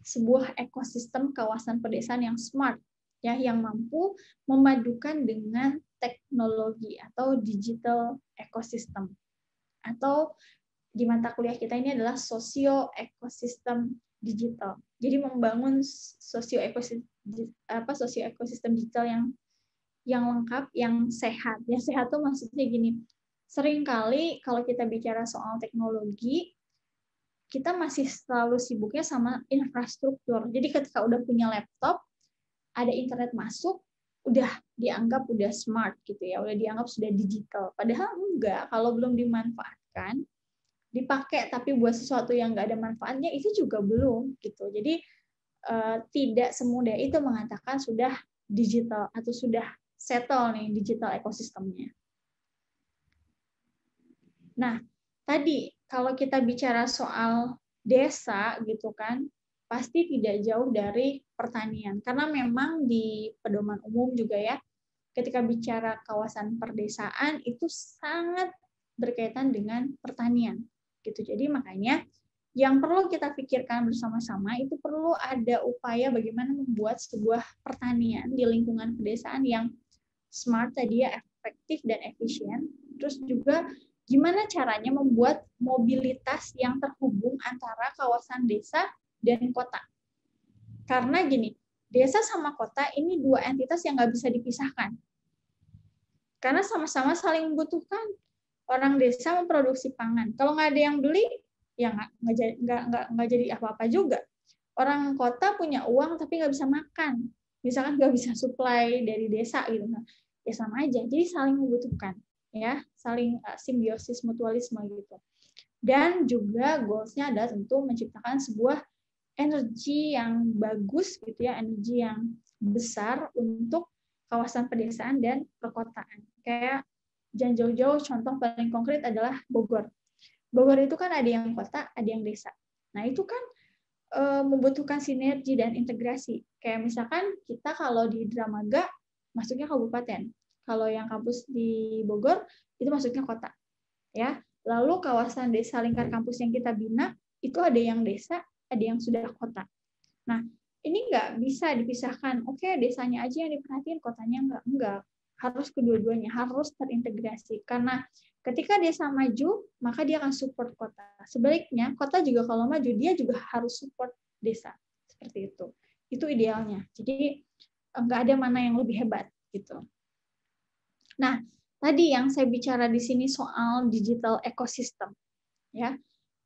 sebuah ekosistem kawasan pedesaan yang smart, ya, yang mampu memadukan dengan teknologi atau digital ecosystem, atau di mata kuliah kita ini adalah sosio ekosistem digital. Jadi membangun sosio ekosistem digital yang lengkap, yang sehat. Yang sehat tuh maksudnya gini. Seringkali kalau kita bicara soal teknologi, kita masih selalu sibuknya sama infrastruktur. Jadi ketika udah punya laptop, ada internet masuk, udah dianggap udah smart gitu ya, udah dianggap sudah digital. Padahal enggak, kalau belum dimanfaatkan, dipakai tapi buat sesuatu yang nggak ada manfaatnya, itu juga belum gitu. Jadi tidak semudah itu mengatakan sudah digital atau sudah settle nih digital ekosistemnya. Nah, tadi kalau kita bicara soal desa gitu kan, pasti tidak jauh dari pertanian. Karena memang di pedoman umum juga ya, ketika bicara kawasan perdesaan itu sangat berkaitan dengan pertanian. Gitu. Jadi makanya yang perlu kita pikirkan bersama-sama itu perlu ada upaya bagaimana membuat sebuah pertanian di lingkungan pedesaan yang smart tadi ya, efektif dan efisien. Terus juga gimana caranya membuat mobilitas yang terhubung antara kawasan desa dan kota. Karena gini, desa sama kota ini dua entitas yang nggak bisa dipisahkan. Karena sama-sama saling membutuhkan. Orang desa memproduksi pangan. Kalau nggak ada yang beli, ya nggak jadi apa-apa juga. Orang kota punya uang tapi nggak bisa makan. Misalkan nggak bisa supply dari desa gitu. Nah, ya sama aja. Jadi saling membutuhkan. Ya, saling simbiosis mutualisme gitu. Dan juga goals-nya adalah tentu menciptakan sebuah energi yang bagus gitu ya, energi yang besar untuk kawasan pedesaan dan perkotaan. Kayak jangan jauh-jauh, contoh paling konkret adalah Bogor. Bogor itu kan ada yang kota, ada yang desa. Nah, itu kan membutuhkan sinergi dan integrasi. Kayak misalkan kita kalau di Dramaga masuknya kabupaten. Kalau yang kampus di Bogor itu masuknya kota. Ya. Lalu kawasan desa lingkar kampus yang kita bina itu ada yang desa, ada yang sudah kota. Nah, ini nggak bisa dipisahkan. Oke, desanya aja yang diperhatiin, kotanya enggak. Harus kedua-duanya, harus terintegrasi. Karena ketika desa maju, maka dia akan support kota. Sebaliknya, kota juga kalau maju, dia juga harus support desa. Seperti itu. Itu idealnya. Jadi, nggak ada mana yang lebih hebat. Gitu. Nah, tadi yang saya bicara di sini soal digital ecosystem. Ya,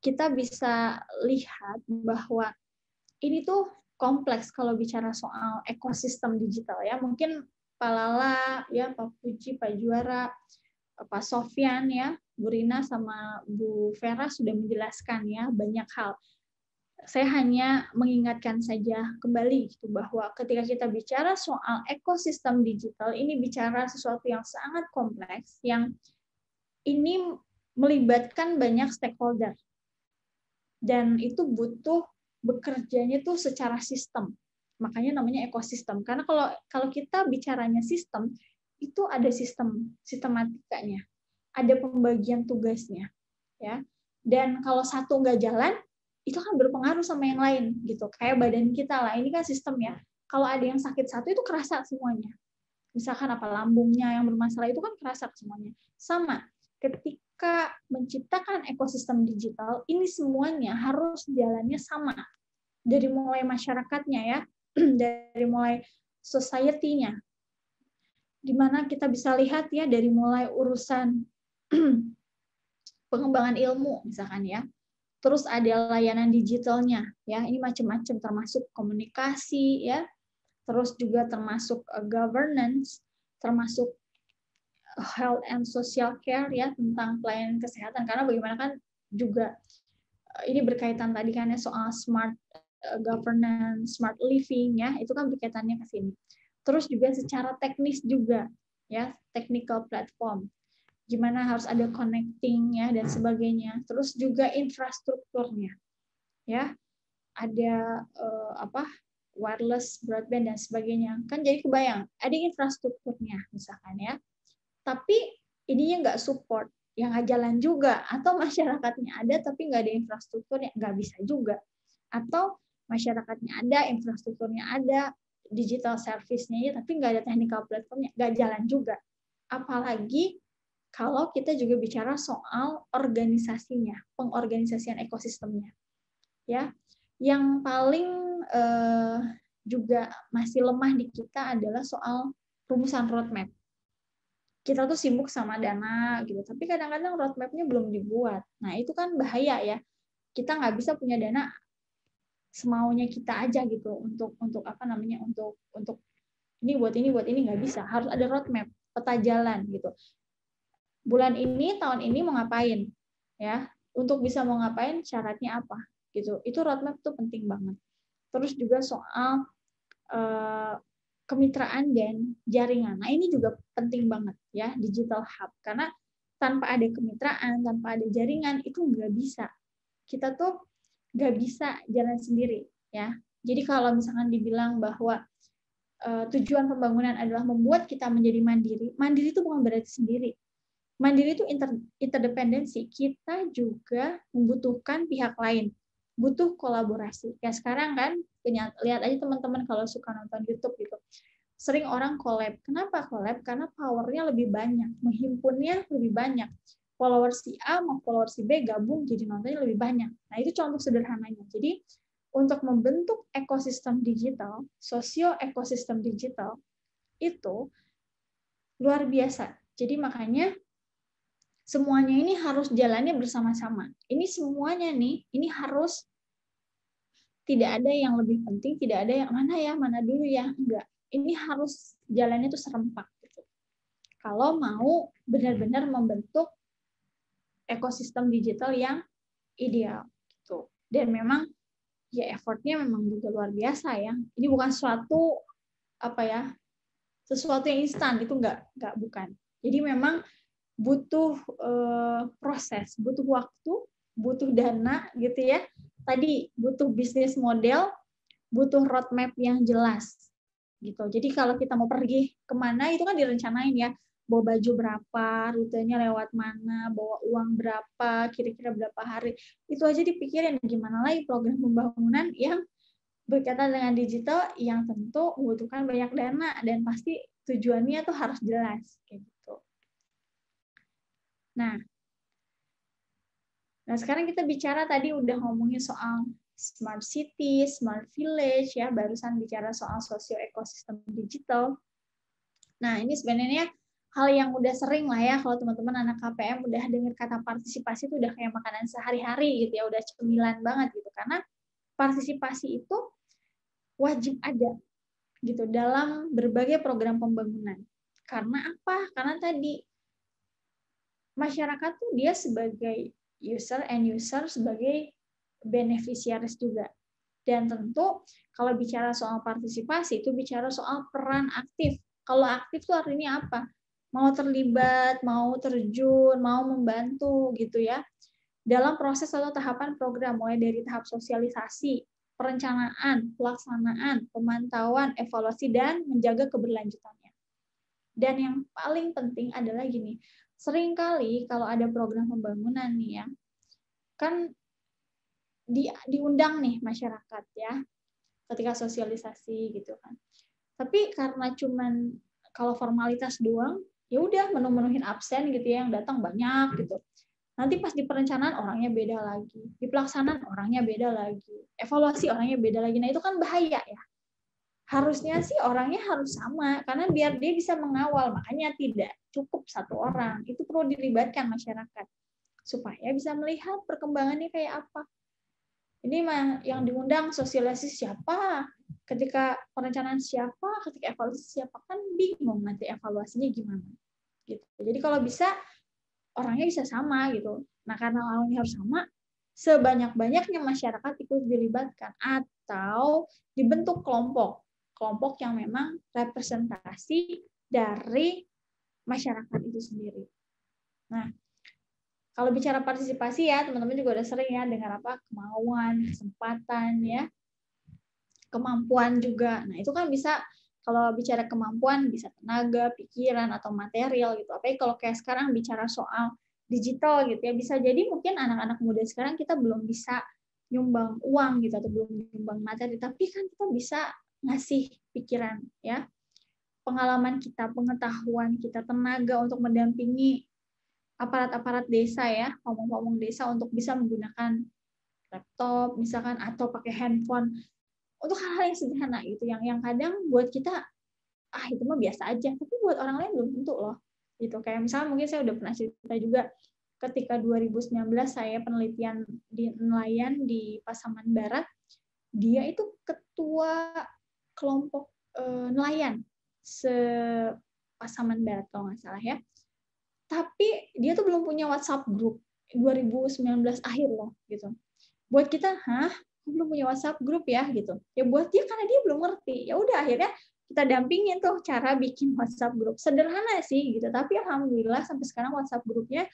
kita bisa lihat bahwa ini tuh kompleks kalau bicara soal ekosistem digital ya. Mungkin Pak Lala, ya, Pak Puji, Pak Juara, Pak Sofyan, ya, Bu Rina sama Bu Vera sudah menjelaskan ya banyak hal. Saya hanya mengingatkan saja kembali gitu bahwa ketika kita bicara soal ekosistem digital, ini bicara sesuatu yang sangat kompleks yang ini melibatkan banyak stakeholder. Dan itu butuh bekerjanya tuh secara sistem. Makanya namanya ekosistem. Karena kalau kita bicaranya sistem, itu ada sistematikanya, ada pembagian tugasnya, ya. Dan kalau satu nggak jalan, itu kan berpengaruh sama yang lain, gitu. Kayak badan kita lah, ini kan sistem ya. Kalau ada yang sakit satu, itu kerasa semuanya. Misalkan apa lambungnya yang bermasalah, itu kan kerasa semuanya. Sama, ketika menciptakan ekosistem digital, ini semuanya harus jalannya sama. Dari mulai masyarakatnya ya, dari mulai society-nya. Dimana kita bisa lihat ya dari mulai urusan pengembangan ilmu misalkan ya. Terus ada layanan digitalnya, ya ini macam-macam termasuk komunikasi, ya, terus juga termasuk governance, termasuk health and social care, ya tentang pelayanan kesehatan. Karena bagaimana kan juga ini berkaitan tadi kan ya soal smart governance, smart living, ya itu kan berkaitannya ke sini. Terus juga secara teknis juga, ya technical platform. Gimana harus ada connecting ya dan sebagainya. Terus juga infrastrukturnya, ya ada wireless broadband dan sebagainya. Kan jadi kebayang ada infrastrukturnya misalkan ya. Tapi ininya nggak support, yang nggak jalan juga. Atau masyarakatnya ada tapi nggak ada infrastrukturnya, nggak bisa juga. Atau masyarakatnya ada, infrastrukturnya ada, digital service-nya tapi nggak ada technical platformnya, nggak jalan juga. Apalagi kalau kita juga bicara soal organisasinya, pengorganisasian ekosistemnya, ya, yang paling juga masih lemah di kita adalah soal rumusan roadmap. Kita tuh sibuk sama dana gitu, tapi kadang-kadang roadmap-nya belum dibuat. Nah itu kan bahaya ya. Kita nggak bisa punya dana semaunya kita aja gitu untuk ini buat ini nggak bisa. Harus ada roadmap, peta jalan gitu. Bulan ini, tahun ini mau ngapain, ya? Untuk bisa mau ngapain, syaratnya apa, gitu. Itu roadmap tuh penting banget. Terus juga soal kemitraan dan jaringan. Nah ini juga penting banget ya, digital hub. Karena tanpa ada kemitraan, tanpa ada jaringan itu nggak bisa. Kita tuh nggak bisa jalan sendiri, ya. Jadi kalau misalkan dibilang bahwa tujuan pembangunan adalah membuat kita menjadi mandiri, mandiri itu bukan berarti sendiri. Mandiri itu interdependensi. Kita juga membutuhkan pihak lain, butuh kolaborasi. Ya sekarang kan, lihat aja teman-teman kalau suka nonton YouTube gitu, sering orang collab. Kenapa collab? Karena powernya lebih banyak, menghimpunnya lebih banyak. Followers si A mau followers si B gabung jadi nontonnya lebih banyak. Nah itu contoh sederhananya. Jadi untuk membentuk ekosistem digital, sosio ekosistem digital itu luar biasa. Jadi makanya semuanya ini harus jalannya bersama-sama. Ini semuanya nih, ini harus tidak ada yang lebih penting, tidak ada yang mana dulu ya, enggak. Ini harus jalannya tuh serempak gitu. Kalau mau benar-benar membentuk ekosistem digital yang ideal gitu. Dan memang ya effortnya memang juga luar biasa ya. Ini bukan sesuatu sesuatu yang instan, itu enggak bukan. Jadi memang butuh proses, butuh waktu, butuh dana gitu ya. Tadi butuh bisnis model, butuh roadmap yang jelas gitu. Jadi kalau kita mau pergi kemana itu kan direncanain ya. Bawa baju berapa, rutenya lewat mana, bawa uang berapa, kira-kira berapa hari. Itu aja dipikirin. Gimana lagi program pembangunan yang berkaitan dengan digital yang tentu membutuhkan banyak dana dan pasti tujuannya tuh harus jelas kayak gitu. Nah, sekarang kita bicara tadi udah ngomongin soal smart city, smart village, ya barusan bicara soal sosio ekosistem digital. Nah, ini sebenarnya hal yang udah sering lah ya kalau teman-teman anak KPM udah dengar kata partisipasi itu udah kayak makanan sehari-hari gitu ya, udah cemilan banget gitu. Karena partisipasi itu wajib ada gitu dalam berbagai program pembangunan. Karena apa? Karena tadi masyarakat tuh dia sebagai user and user sebagai beneficiaries juga. Dan tentu kalau bicara soal partisipasi itu bicara soal peran aktif. Kalau aktif itu artinya apa? Mau terlibat, mau terjun, mau membantu gitu ya. Dalam proses atau tahapan program mulai dari tahap sosialisasi, perencanaan, pelaksanaan, pemantauan, evaluasi dan menjaga keberlanjutannya. Dan yang paling penting adalah gini, seringkali kalau ada program pembangunan nih ya, kan diundang nih masyarakat ya, ketika sosialisasi gitu kan. Tapi karena cuman kalau formalitas doang, ya udah menu-menuhin absen gitu ya, yang datang banyak gitu. Nanti pas di perencanaan orangnya beda lagi, di pelaksanaan orangnya beda lagi, evaluasi orangnya beda lagi. Nah itu kan bahaya ya. Harusnya sih orangnya harus sama, karena biar dia bisa mengawal, makanya tidak cukup satu orang, itu perlu dilibatkan masyarakat. supaya bisa melihat perkembangannya kayak apa. Ini yang diundang sosialisasi siapa, ketika perencanaan siapa, ketika evaluasi siapa, kan bingung nanti evaluasinya gimana. Gitu. Jadi kalau bisa orangnya bisa sama gitu. Nah karena orangnya harus sama, sebanyak-banyaknya masyarakat ikut dilibatkan atau dibentuk kelompok yang memang representasi dari masyarakat itu sendiri. Nah, kalau bicara partisipasi ya, teman-teman juga udah sering ya dengar apa kemauan, kesempatan ya, kemampuan juga. Nah, itu kan bisa kalau bicara kemampuan bisa tenaga, pikiran atau material gitu. Apalagi kalau kayak sekarang bicara soal digital gitu ya, bisa jadi mungkin anak-anak muda sekarang kita belum bisa nyumbang uang gitu atau belum nyumbang materi, tapi kan kita bisa ngasih pikiran ya, pengalaman kita, pengetahuan kita, tenaga untuk mendampingi aparat-aparat desa ya, pamong-pamong desa untuk bisa menggunakan laptop misalkan atau pakai handphone untuk hal-hal yang sederhana gitu, yang kadang buat kita itu mah biasa aja, tapi buat orang lain belum tentu loh. Gitu. Kayak misalnya mungkin saya udah pernah cerita juga ketika 2019 saya penelitian di nelayan di Pasaman Barat, dia itu ketua kelompok nelayan se-Pasaman Barat kalau nggak salah ya. Tapi dia tuh belum punya WhatsApp group 2019 akhir loh gitu. Buat kita, belum punya WhatsApp group ya gitu. Ya buat dia karena dia belum ngerti. Ya udah akhirnya kita dampingin tuh cara bikin WhatsApp group. Sederhana sih gitu, tapi alhamdulillah sampai sekarang WhatsApp grupnya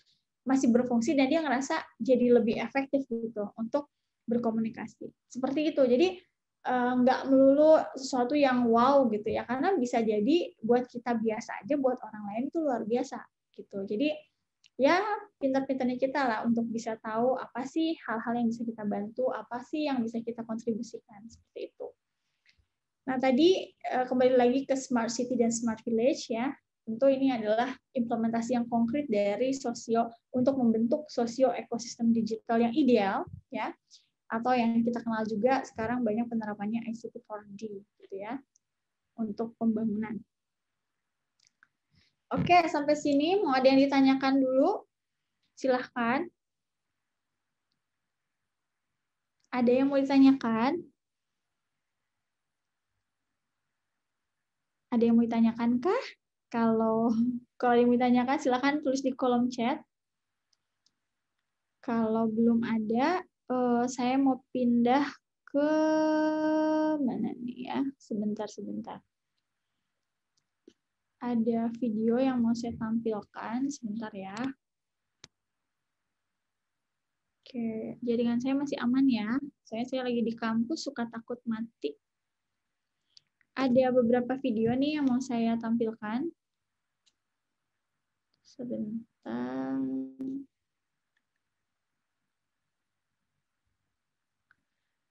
masih berfungsi dan dia ngerasa jadi lebih efektif gitu untuk berkomunikasi. Seperti itu. Jadi nggak melulu sesuatu yang wow gitu ya, karena bisa jadi buat kita biasa aja, buat orang lain itu luar biasa gitu. Jadi ya pintar-pintarnya kita lah untuk bisa tahu apa sih hal-hal yang bisa kita bantu, apa sih yang bisa kita kontribusikan, seperti itu. Nah tadi kembali lagi ke smart city dan smart village ya, tentu ini adalah implementasi yang konkret dari untuk membentuk sosio ekosistem digital yang ideal ya, atau yang kita kenal juga sekarang banyak penerapannya ICT 4D gitu ya, untuk pembangunan. Oke, sampai sini mau ada yang ditanyakan dulu? Silahkan. Ada yang mau ditanyakan? Ada yang mau ditanyakan kah? Kalau yang mau ditanyakan, silahkan tulis di kolom chat. Kalau belum ada, saya mau pindah ke mana nih ya? Sebentar. Ada video yang mau saya tampilkan, sebentar ya. Oke, jaringan saya masih aman ya. Saya lagi di kampus, suka takut mati. Ada beberapa video nih yang mau saya tampilkan. Sebentar.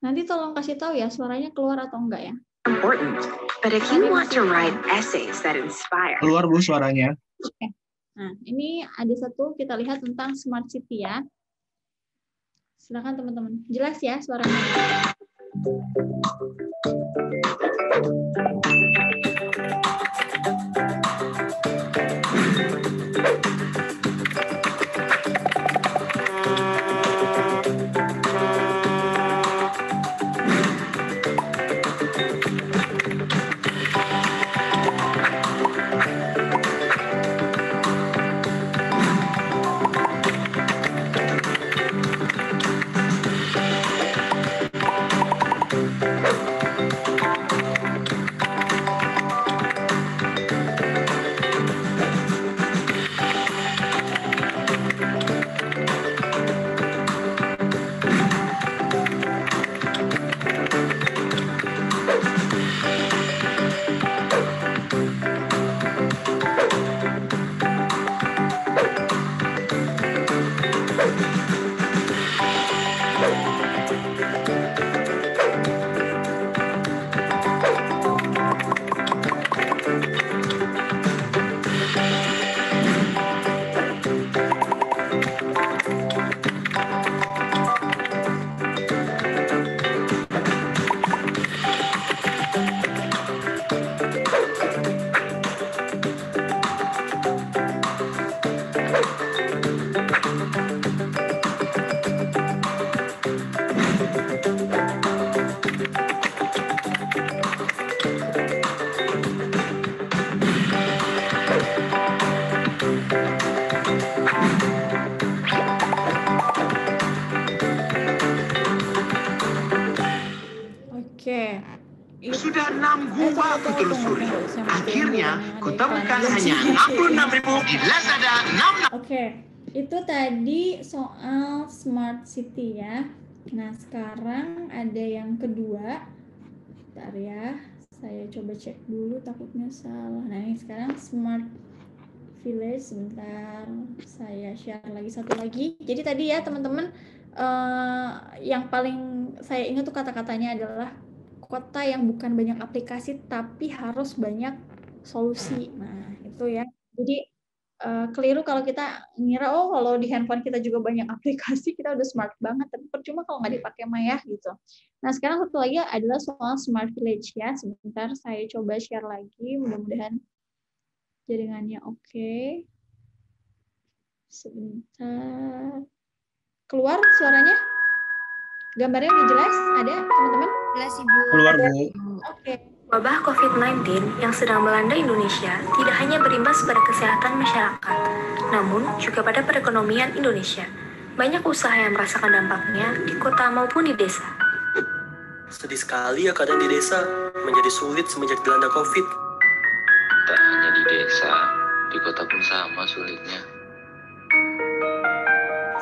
Nanti tolong kasih tahu ya suaranya keluar atau enggak ya. Important, but if you want to write essays that inspire. Keluar Bu suaranya. Oke. Nah, ini ada satu kita lihat tentang smart city ya. Silakan teman-teman. Jelas ya suaranya. Oke. Sudah 6 gua aku telusuri. Akhirnya kutemukan hanya 66.000 di Lazada 66. Oke, itu tadi soal smart city ya. Nah, sekarang ada yang kedua. Bentar ya, saya coba cek dulu takutnya salah. Nah, ini sekarang smart village. Sebentar, saya share lagi satu lagi. Jadi tadi ya teman-teman, yang paling saya ingat tuh kata-katanya adalah kota yang bukan banyak aplikasi tapi harus banyak solusi. Nah, itu ya. Jadi keliru kalau kita ngira kalau di handphone kita juga banyak aplikasi, kita udah smart banget, tapi percuma kalau nggak dipakai mah ya gitu. Nah, sekarang satu lagi adalah soal smart village ya. Sebentar saya coba share lagi, mudah-mudahan jaringannya oke. Sebentar. Keluar suaranya? Gambarnya udah jelas? Ada, teman-teman? Jelas, Ibu. Keluar, Bu. Oke. Wabah COVID-19 yang sedang melanda Indonesia tidak hanya berimbas pada kesehatan masyarakat, namun juga pada perekonomian Indonesia. Banyak usaha yang merasakan dampaknya di kota maupun di desa. Sedih sekali ya keadaan di desa, menjadi sulit semenjak dilanda COVID. Tak hanya di desa, di kota pun sama sulitnya.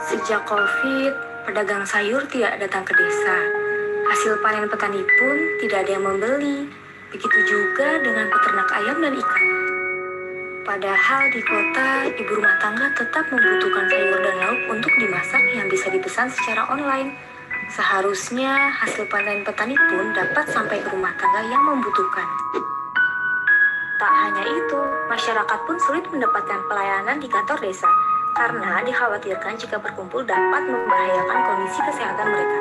Sejak COVID, pedagang sayur tidak datang ke desa. Hasil panen petani pun tidak ada yang membeli. Begitu juga dengan peternak ayam dan ikan. Padahal di kota, ibu rumah tangga tetap membutuhkan sayur dan lauk untuk dimasak yang bisa dipesan secara online. Seharusnya hasil panen petani pun dapat sampai ke rumah tangga yang membutuhkan. Tak hanya itu, masyarakat pun sulit mendapatkan pelayanan di kantor desa karena dikhawatirkan jika berkumpul dapat membahayakan kondisi kesehatan mereka.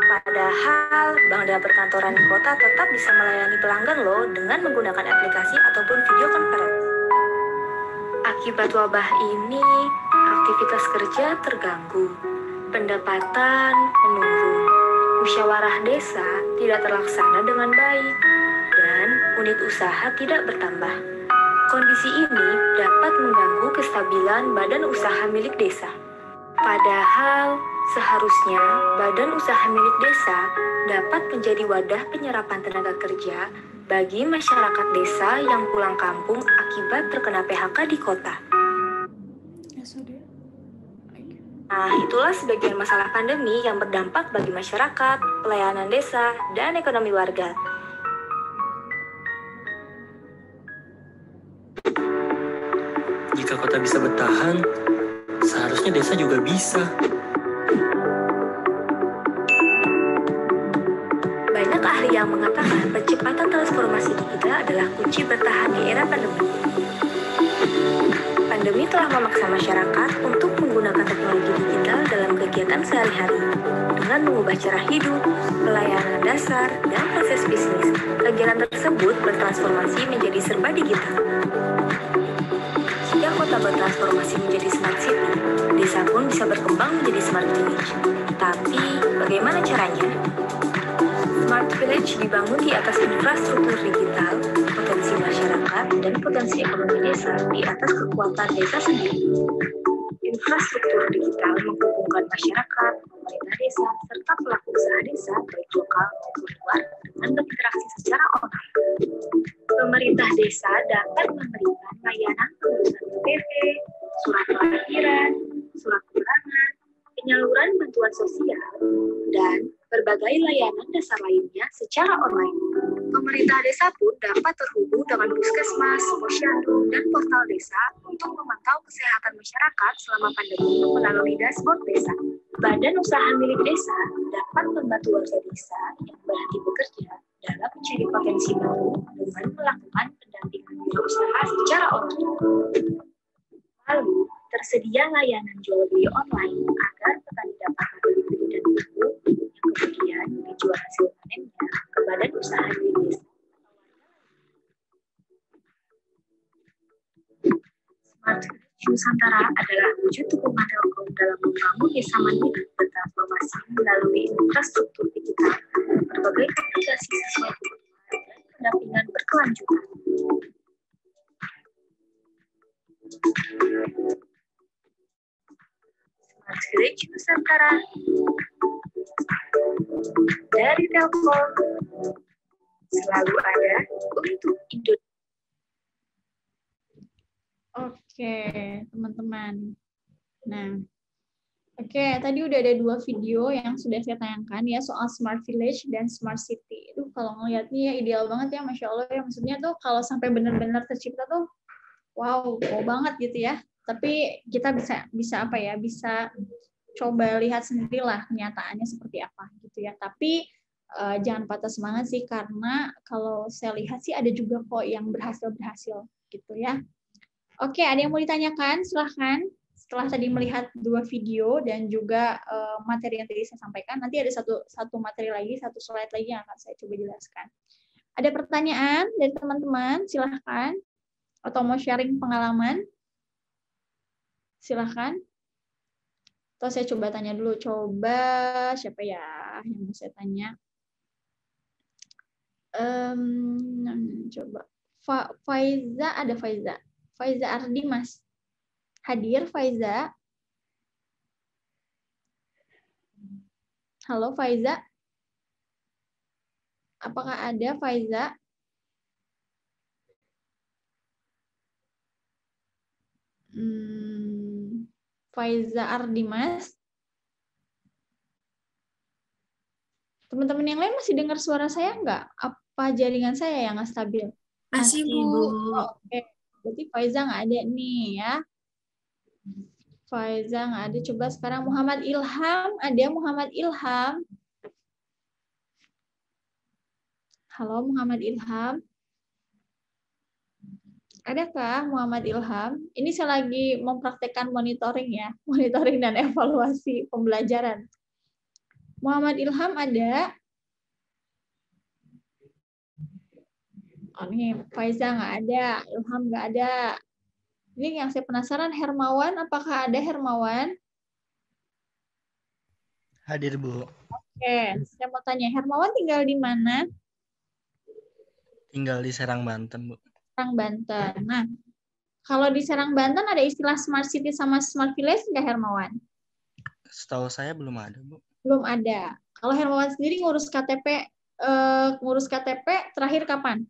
Padahal bank dan perkantoran di kota tetap bisa melayani pelanggan loh dengan menggunakan aplikasi ataupun video conference. Akibat wabah ini, aktivitas kerja terganggu, pendapatan menurun, musyawarah desa tidak terlaksana dengan baik, dan unit usaha tidak bertambah. Kondisi ini dapat mengganggu kestabilan badan usaha milik desa. Padahal, seharusnya badan usaha milik desa dapat menjadi wadah penyerapan tenaga kerja bagi masyarakat desa yang pulang kampung akibat terkena PHK di kota. Nah, itulah sebagian masalah pandemi yang berdampak bagi masyarakat, pelayanan desa, dan ekonomi warga. Jika kota bisa bertahan, seharusnya desa juga bisa. Banyak ahli yang mengatakan percepatan transformasi digital adalah kunci bertahan di era pandemi. Pandemi telah memaksa masyarakat untuk menggunakan teknologi digital dalam kegiatan sehari-hari. Dengan mengubah cara hidup, pelayanan dasar, dan proses bisnis, kegiatan tersebut bertransformasi menjadi serba digital. Jika kota bertransformasi menjadi smart city, desa pun bisa berkembang menjadi smart village. Tapi, bagaimana caranya? Smart village dibangun di atas infrastruktur digital, potensi masyarakat, dan potensi ekonomi desa di atas kekuatan desa sendiri. Infrastruktur digital menghubungkan masyarakat, pemerintah desa, serta pelaku usaha desa baik lokal maupun luar dengan berinteraksi secara online. Pemerintah desa dapat memberikan layanan pengurusan KTP, surat kelahiran, surat keterangan, penyaluran bantuan sosial, dan berbagai layanan dasar lainnya secara online. Pemerintah desa pun dapat terhubung dengan puskesmas, posyandu, dan portal desa untuk memantau kesehatan masyarakat selama pandemi melalui dashboard desa. Badan usaha milik desa dapat membantu warga desa yang berhenti bekerja dalam mencari potensi baru dengan melakukan pendampingan wirausaha secara online. Lalu, tersedia layanan jual beli online agar petani dapat membeli bidang itu yang kemudian dijual hasil panennya ke badan usaha milik desa. Smart Village Nusantara adalah wujud dukungan Telkom dalam membangun desa mandiri bertransformasi melalui infrastruktur digital, berbagai aplikasi sesuai kebutuhan dan pendampingan berkelanjutan. Smart Village Nusantara. Dari Telkom, selalu ada untuk Indonesia. Oke, teman-teman. Nah, oke, tadi udah ada 2 video yang sudah saya tayangkan ya soal Smart Village dan Smart City. Itu kalau ngeliat nih ya ideal banget ya, Masya Allah ya. Maksudnya tuh kalau sampai benar-benar tercipta tuh, wow banget gitu ya. Tapi kita bisa apa ya? Bisa coba lihat sendirilah kenyataannya seperti apa gitu ya. Tapi jangan patah semangat sih, karena kalau saya lihat sih ada juga kok yang berhasil gitu ya. Oke, ada yang mau ditanyakan? Silahkan. Setelah tadi melihat 2 video dan juga materi yang tadi saya sampaikan, nanti ada satu materi lagi, satu slide lagi yang akan saya coba jelaskan. Ada pertanyaan dari teman-teman? Silahkan. Atau mau sharing pengalaman? Silahkan. Atau saya coba tanya dulu. Coba siapa ya yang mau saya tanya? Coba. Faiza, ada Faiza. Faiza Ardi, Mas. Hadir, Faiza. Halo, Faiza. Apakah ada, Faiza? Faiza Ardi, Mas. Teman-teman yang lain masih dengar suara saya nggak? Apa jaringan saya yang nggak stabil? Masih, Bu. Oke. Berarti Faiza nggak ada nih ya. Faiza nggak ada. Coba sekarang Muhammad Ilham. Ada Muhammad Ilham. Halo Muhammad Ilham. Adakah Muhammad Ilham? Ini saya lagi mempraktekkan monitoring ya. Monitoring dan evaluasi pembelajaran. Muhammad Ilham ada? Oh, nih, Faiza nggak ada, Ilham nggak ada. Ini yang saya penasaran, Hermawan, apakah ada Hermawan? Hadir, Bu. Oke, saya mau tanya, Hermawan tinggal di mana? Tinggal di Serang, Banten, Bu. Serang, Banten. Nah, kalau di Serang, Banten ada istilah Smart City sama Smart Village nggak, Hermawan? Setahu saya belum ada, Bu. Belum ada. Kalau Hermawan sendiri ngurus KTP terakhir kapan?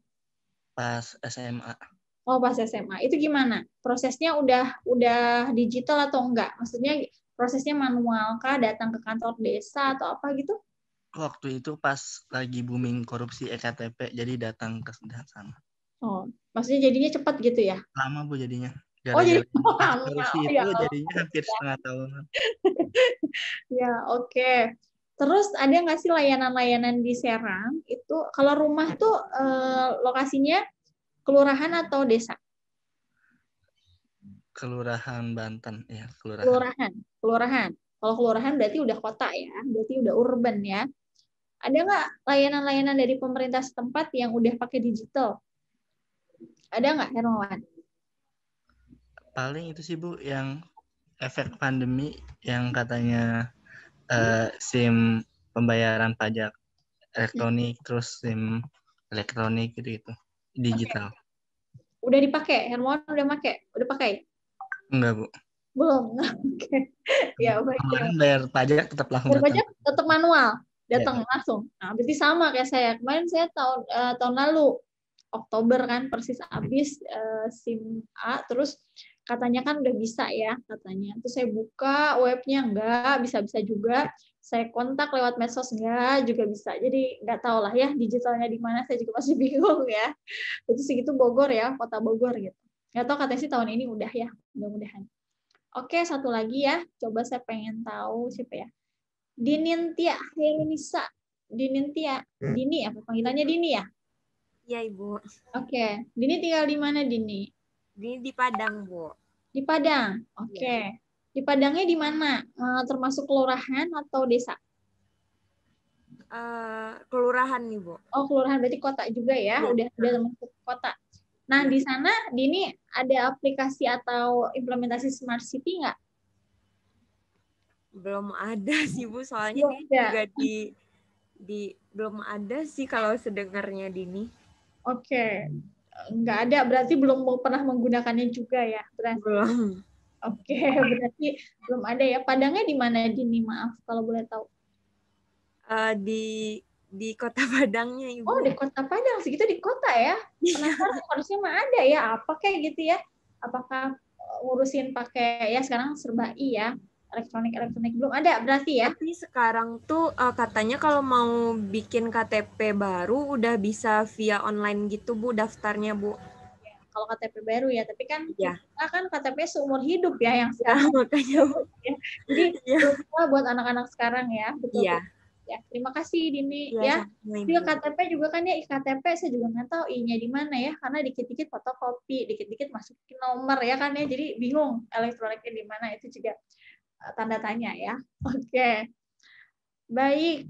Pas SMA. Oh, pas SMA. Itu gimana? Prosesnya udah digital atau enggak? Maksudnya prosesnya manual kah? Datang ke kantor desa atau apa gitu? Waktu itu pas lagi booming korupsi EKTP, jadi datang ke sana. Oh, maksudnya jadinya cepat gitu ya? Lama, Bu, jadinya. Oh, jadi korupsi itu jadinya hampir setengah tahun. Ya, oke. Terus ada nggak sih layanan-layanan di Serang? Itu kalau rumah tuh lokasinya kelurahan atau desa? Kelurahan Banten, ya, Kelurahan. Kalau kelurahan berarti udah kota ya, berarti udah urban ya. Ada nggak layanan-layanan dari pemerintah setempat yang udah pakai digital? Ada nggak, Hermawan? Paling itu sih, Bu, yang efek pandemi yang katanya SIM pembayaran pajak elektronik, terus SIM elektronik gitu digital. Okay. Udah dipakai? Hermawan udah pakai? Enggak, Bu. Belum. Oke. Ya, baik. Kemarin bayar pajak tetap langsung datang. Pajak tetap manual, datang langsung. Nah, berarti sama kayak saya. Kemarin saya tahun lalu Oktober kan persis habis SIM A, terus katanya kan udah bisa ya katanya. Terus saya buka webnya enggak, bisa-bisa juga. Saya kontak lewat medsos enggak, juga bisa. Jadi nggak tahu lah ya digitalnya di mana, saya juga masih bingung ya. Itu segitu Bogor ya, kota Bogor gitu. Nggak tahu katanya sih tahun ini udah ya, mudah-mudahan. Oke, satu lagi ya. Coba saya pengen tahu siapa ya. Dinintia Helenisa. Dinintia. Dini apa panggilannya Dini ya? Iya, Ibu. Oke. Dini tinggal di mana, Dini? Dini di Padang, Bu. Di Padang. Oke. Di Padangnya di mana? Termasuk kelurahan atau desa? Kelurahan nih, Bu. Oh, kelurahan berarti kota juga ya? Udah termasuk kota. Nah, di sana Dini ada aplikasi atau implementasi Smart City nggak? Belum ada sih, Bu. Soalnya dia juga belum ada sih kalau sedengarnya Dini. Oke. Nggak ada, berarti belum pernah menggunakannya juga ya? Berarti. Belum. Oke, berarti belum ada ya. Padangnya di mana, Dini? Maaf kalau boleh tahu. Di Kota Padangnya, Ibu. Oh, di Kota Padang, segitu di kota ya? Penasaran, harusnya mah ada ya, apa kayak gitu ya? Apakah ngurusin pakai, ya sekarang serba ya, elektronik belum ada berarti ya? Tapi sekarang tuh katanya kalau mau bikin KTP baru udah bisa via online gitu, Bu, daftarnya, Bu. Kalau KTP baru ya, tapi kan ya. kita kan KTP seumur hidup ya yang sekarang. Makanya, Bu. Jadi lupa buat anak-anak sekarang ya, betul. Iya. Ya, terima kasih Dini ya. Juga KTP juga kan ya, iktp saya juga nggak tahu i-nya di mana ya, karena dikit-dikit fotokopi, dikit-dikit masukin nomor ya kan ya, jadi bingung elektroniknya di mana, itu juga tanda tanya ya. Oke. Baik,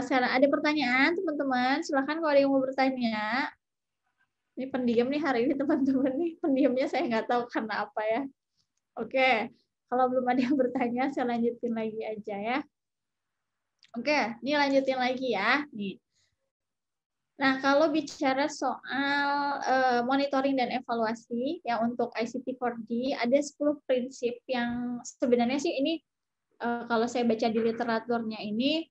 sekarang ada pertanyaan teman-teman, silakan kalau ada yang mau bertanya. Ini pendiam nih hari ini teman-teman nih, pendiamnya saya nggak tahu karena apa ya. Oke, kalau belum ada yang bertanya, saya lanjutin lagi aja ya. Oke, ini lanjutin lagi ya. Nih. Nah, kalau bicara soal monitoring dan evaluasi ya untuk ICT 4D, ada 10 prinsip yang sebenarnya sih ini kalau saya baca di literaturnya ini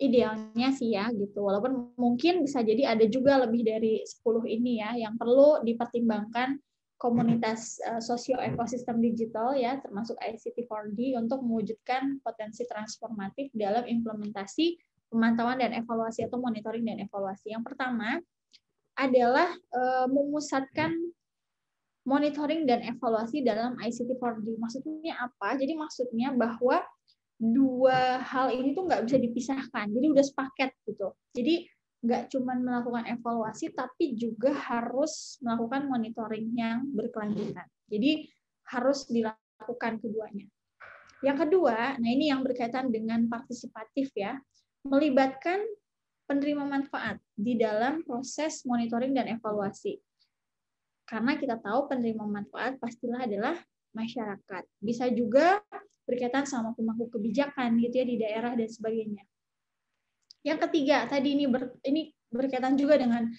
idealnya sih ya gitu. Walaupun mungkin bisa jadi ada juga lebih dari 10 ini ya yang perlu dipertimbangkan komunitas sosio ekosistem digital ya termasuk ICT 4D untuk mewujudkan potensi transformatif dalam implementasi pemantauan dan evaluasi atau monitoring dan evaluasi. Yang pertama adalah memusatkan monitoring dan evaluasi dalam ICT 4D. Maksudnya apa? Jadi maksudnya bahwa dua hal ini tuh nggak bisa dipisahkan. Jadi udah sepaket gitu. Jadi nggak cuma melakukan evaluasi, tapi juga harus melakukan monitoring yang berkelanjutan. Jadi harus dilakukan keduanya. Yang kedua, nah ini yang berkaitan dengan partisipatif ya, melibatkan penerima manfaat di dalam proses monitoring dan evaluasi. Karena kita tahu penerima manfaat pastilah adalah masyarakat. Bisa juga berkaitan sama pemangku kebijakan gitu ya di daerah dan sebagainya. Yang ketiga, tadi ini berkaitan juga dengan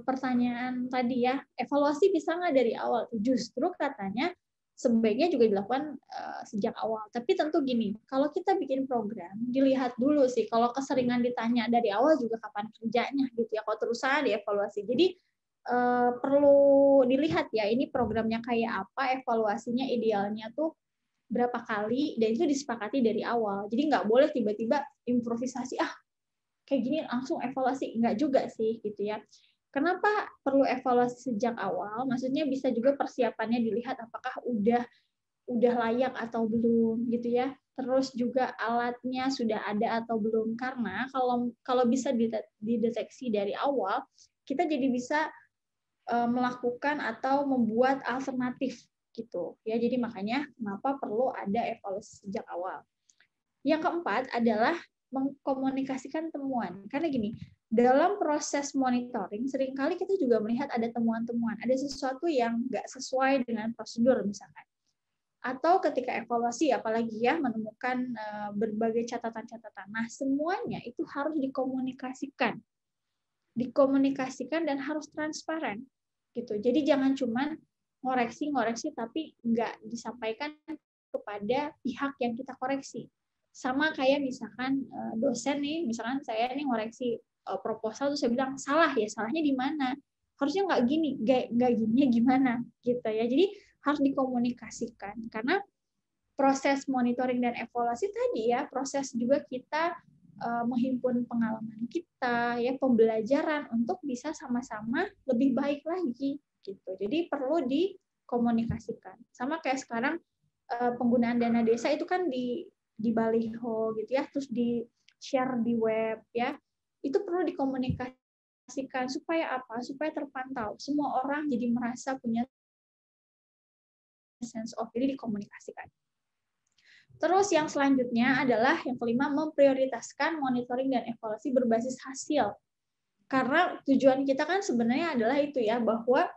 pertanyaan tadi ya, evaluasi bisa nggak dari awal? Justru katanya sebaiknya juga dilakukan sejak awal. Tapi tentu gini, kalau kita bikin program, dilihat dulu sih, kalau keseringan ditanya dari awal juga kapan kerjanya gitu ya, kalau terusan dievaluasi. Jadi perlu dilihat ya, ini programnya kayak apa, evaluasinya idealnya tuh berapa kali, dan itu disepakati dari awal. Jadi nggak boleh tiba-tiba improvisasi, kayak gini langsung evaluasi. Nggak juga sih, gitu ya. Kenapa perlu evaluasi sejak awal? Maksudnya bisa juga persiapannya dilihat apakah udah layak atau belum, gitu ya. Terus juga alatnya sudah ada atau belum. Karena kalau bisa dideteksi dari awal, kita jadi bisa melakukan atau membuat alternatif gitu ya. Jadi makanya kenapa perlu ada evaluasi sejak awal. Yang keempat adalah mengkomunikasikan temuan. Karena gini, dalam proses monitoring seringkali kita juga melihat ada temuan-temuan, ada sesuatu yang nggak sesuai dengan prosedur misalkan. Atau ketika evaluasi apalagi ya menemukan berbagai catatan-catatan. Nah, semuanya itu harus dikomunikasikan. Dikomunikasikan dan harus transparan gitu. Jadi jangan cuman ngoreksi tapi nggak disampaikan kepada pihak yang kita koreksi. Sama kayak misalkan dosen nih, misalkan saya nih ngoreksi proposal terus saya bilang salah ya, salahnya di mana? Harusnya nggak gini, nggak gininya gimana gitu ya. Jadi harus dikomunikasikan karena proses monitoring dan evaluasi tadi ya, proses juga kita menghimpun pengalaman kita ya, pembelajaran untuk bisa sama-sama lebih baik lagi gitu. Jadi perlu dikomunikasikan. Sama kayak sekarang penggunaan dana desa itu kan di baliho gitu ya, terus di share di web ya. Itu perlu dikomunikasikan supaya apa? Supaya terpantau. Semua orang jadi merasa punya sense of, jadi dikomunikasikan. Terus yang selanjutnya adalah yang kelima, memprioritaskan monitoring dan evaluasi berbasis hasil. Karena tujuan kita kan sebenarnya adalah itu ya, bahwa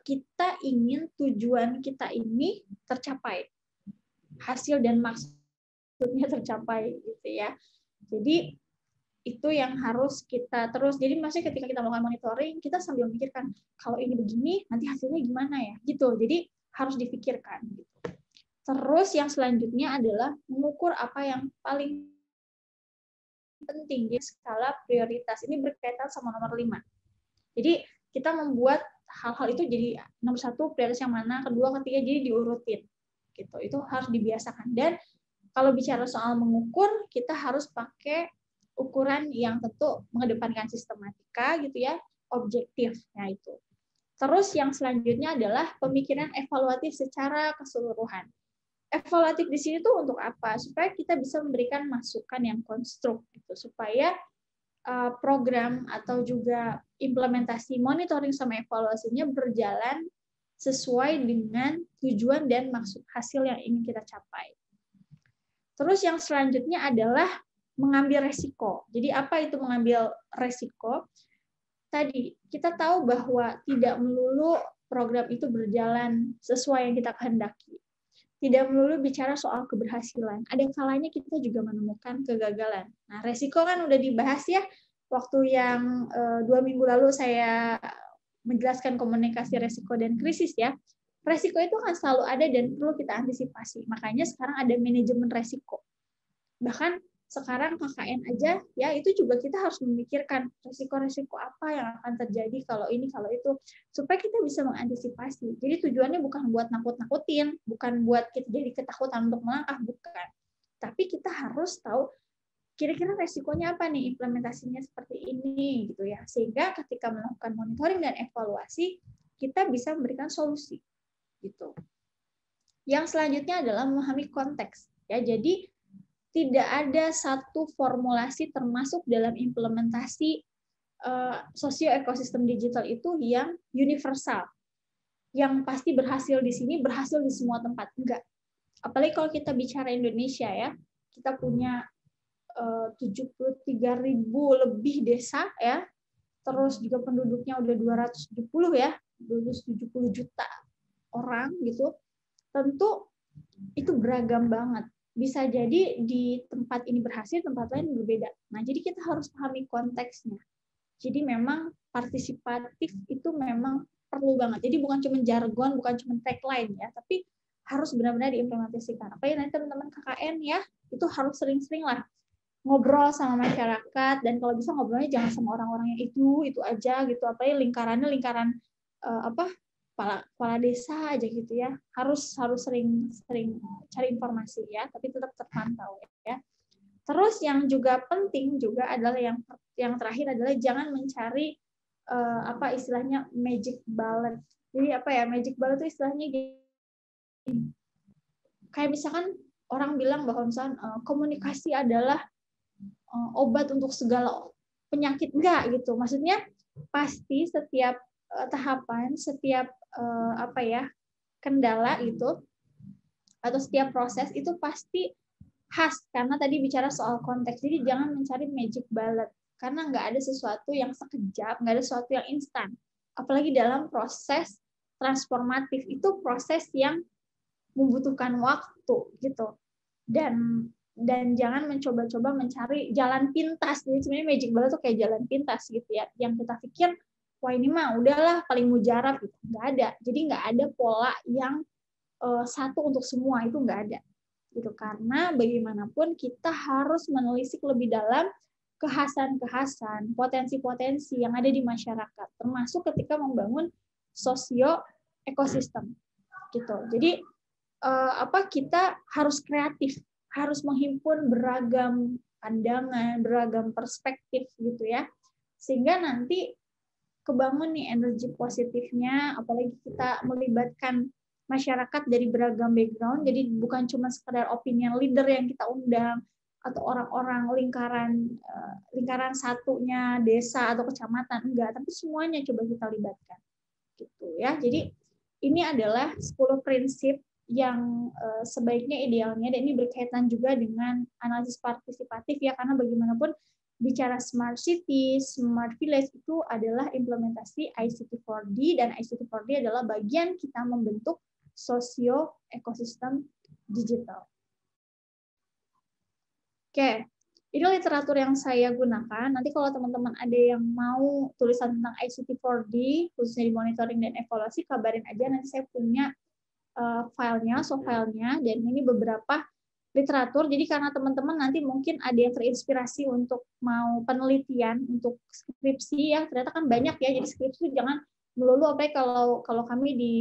kita ingin tujuan kita ini tercapai. Hasil dan maksudnya tercapai gitu ya. Jadi itu yang harus kita terus, jadi maksudnya ketika kita melakukan monitoring, kita sambil memikirkan, kalau ini begini, nanti hasilnya gimana ya? Gitu, jadi harus dipikirkan gitu. Terus yang selanjutnya adalah mengukur apa yang paling penting di skala prioritas. Ini berkaitan sama nomor 5. Jadi kita membuat hal-hal itu jadi nomor 1 prioritas yang mana, kedua, ketiga, jadi diurutin. Gitu. Itu harus dibiasakan. Dan kalau bicara soal mengukur, kita harus pakai ukuran yang tentu mengedepankan sistematika gitu ya, objektif. Nah itu. Terus yang selanjutnya adalah pemikiran evaluatif secara keseluruhan. Evaluatif di sini tuh untuk apa? Supaya kita bisa memberikan masukan yang konstruktif, supaya program atau juga implementasi monitoring sama evaluasinya berjalan sesuai dengan tujuan dan maksud hasil yang ingin kita capai. Terus yang selanjutnya adalah mengambil resiko. Jadi apa itu mengambil resiko? Tadi kita tahu bahwa tidak melulu program itu berjalan sesuai yang kita kehendaki. Tidak melulu bicara soal keberhasilan. Ada kalanya kita juga menemukan kegagalan. Nah, resiko kan udah dibahas ya waktu yang 2 minggu lalu saya menjelaskan komunikasi resiko dan krisis ya. Resiko itu kan selalu ada dan perlu kita antisipasi. Makanya sekarang ada manajemen resiko. Bahkan sekarang KKN aja ya itu juga kita harus memikirkan resiko-resiko apa yang akan terjadi kalau ini kalau itu supaya kita bisa mengantisipasi. Jadi tujuannya bukan buat nakut-nakutin, bukan buat kita jadi ketakutan untuk melangkah, bukan. Tapi kita harus tahu kira-kira resikonya apa nih, implementasinya seperti ini gitu ya. Sehingga ketika melakukan monitoring dan evaluasi kita bisa memberikan solusi gitu. Yang selanjutnya adalah memahami konteks ya. Jadi tidak ada satu formulasi termasuk dalam implementasi sosio ekosistem digital itu yang universal. Yang pasti berhasil di sini, berhasil di semua tempat. Enggak. Apalagi kalau kita bicara Indonesia ya, kita punya 73.000 lebih desa ya. Terus juga penduduknya udah 270 ya, 270 juta orang gitu. Tentu itu beragam banget. Bisa jadi di tempat ini berhasil, tempat lain berbeda. Nah, jadi kita harus pahami konteksnya. Jadi memang partisipatif itu memang perlu banget. Jadi bukan cuma jargon, bukan cuma tagline ya, tapi harus benar-benar diimplementasikan. Apalagi nanti teman-teman KKN ya, itu harus sering-sering lah ngobrol sama masyarakat, dan kalau bisa ngobrolnya jangan sama orang-orang yang itu aja gitu. Apalagi lingkaran kepala desa aja gitu ya, harus sering cari informasi ya, tapi tetap terpantau ya. Terus yang juga penting juga adalah yang terakhir adalah jangan mencari istilahnya magic bullet. Jadi apa ya, magic bullet itu istilahnya gini, kayak misalkan orang bilang bahwa misalkan komunikasi adalah obat untuk segala penyakit, enggak gitu. Maksudnya pasti setiap tahapan, setiap kendala itu atau setiap proses itu pasti khas karena tadi bicara soal konteks. Jadi jangan mencari magic bullet karena nggak ada sesuatu yang sekejap, nggak ada sesuatu yang instan. Apalagi dalam proses transformatif itu proses yang membutuhkan waktu gitu. Dan jangan mencoba-coba mencari jalan pintas. Jadi sebenarnya magic bullet itu kayak jalan pintas gitu ya. Yang kita pikir wah ini mah udahlah paling mujarab gitu. Nggak ada. Jadi nggak ada pola yang satu untuk semua, itu nggak ada. Gitu. Karena bagaimanapun kita harus menelisik lebih dalam kekhasan-kekhasan, potensi-potensi yang ada di masyarakat, termasuk ketika membangun sosio ekosistem. Gitu. Jadi kita harus kreatif, harus menghimpun beragam pandangan, beragam perspektif gitu ya. Sehingga nanti kebangun nih energi positifnya, apalagi kita melibatkan masyarakat dari beragam background, jadi bukan cuma sekedar opinion leader yang kita undang atau orang-orang lingkaran satunya desa atau kecamatan, enggak, tapi semuanya coba kita libatkan gitu ya. Jadi ini adalah 10 prinsip yang sebaiknya idealnya, dan ini berkaitan juga dengan analisis partisipatif ya, karena bagaimanapun bicara smart city, smart village itu adalah implementasi ICT 4D, dan ICT 4D adalah bagian kita membentuk sosio ekosistem digital. Oke, ini literatur yang saya gunakan. Nanti kalau teman-teman ada yang mau tulisan tentang ICT 4D, khususnya di monitoring dan evaluasi, kabarin aja, nanti saya punya filenya, dan ini beberapa literatur. Jadi karena teman-teman nanti mungkin ada yang terinspirasi untuk mau penelitian untuk skripsi ya, ternyata kan banyak ya. Jadi skripsi itu jangan melulu apa ya, kalau kami di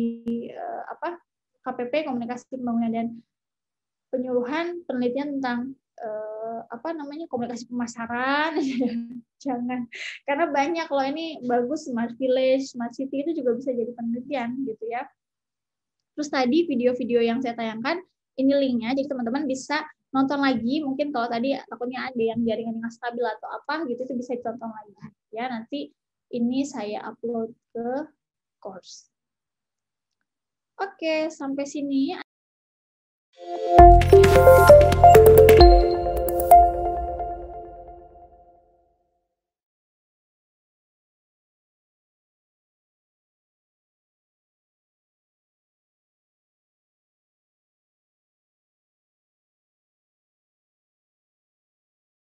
KPP Komunikasi Pembangunan dan Penyuluhan penelitian tentang komunikasi pemasaran. Jangan, karena banyak loh, ini bagus smart village, smart city itu juga bisa jadi penelitian gitu ya. Terus tadi video-video yang saya tayangkan ini linknya, jadi teman-teman bisa nonton lagi. Mungkin kalau tadi takutnya ada yang jaringan yang stabil atau apa gitu, itu bisa ditonton lagi ya. Nanti ini saya upload ke course. Oke, sampai sini.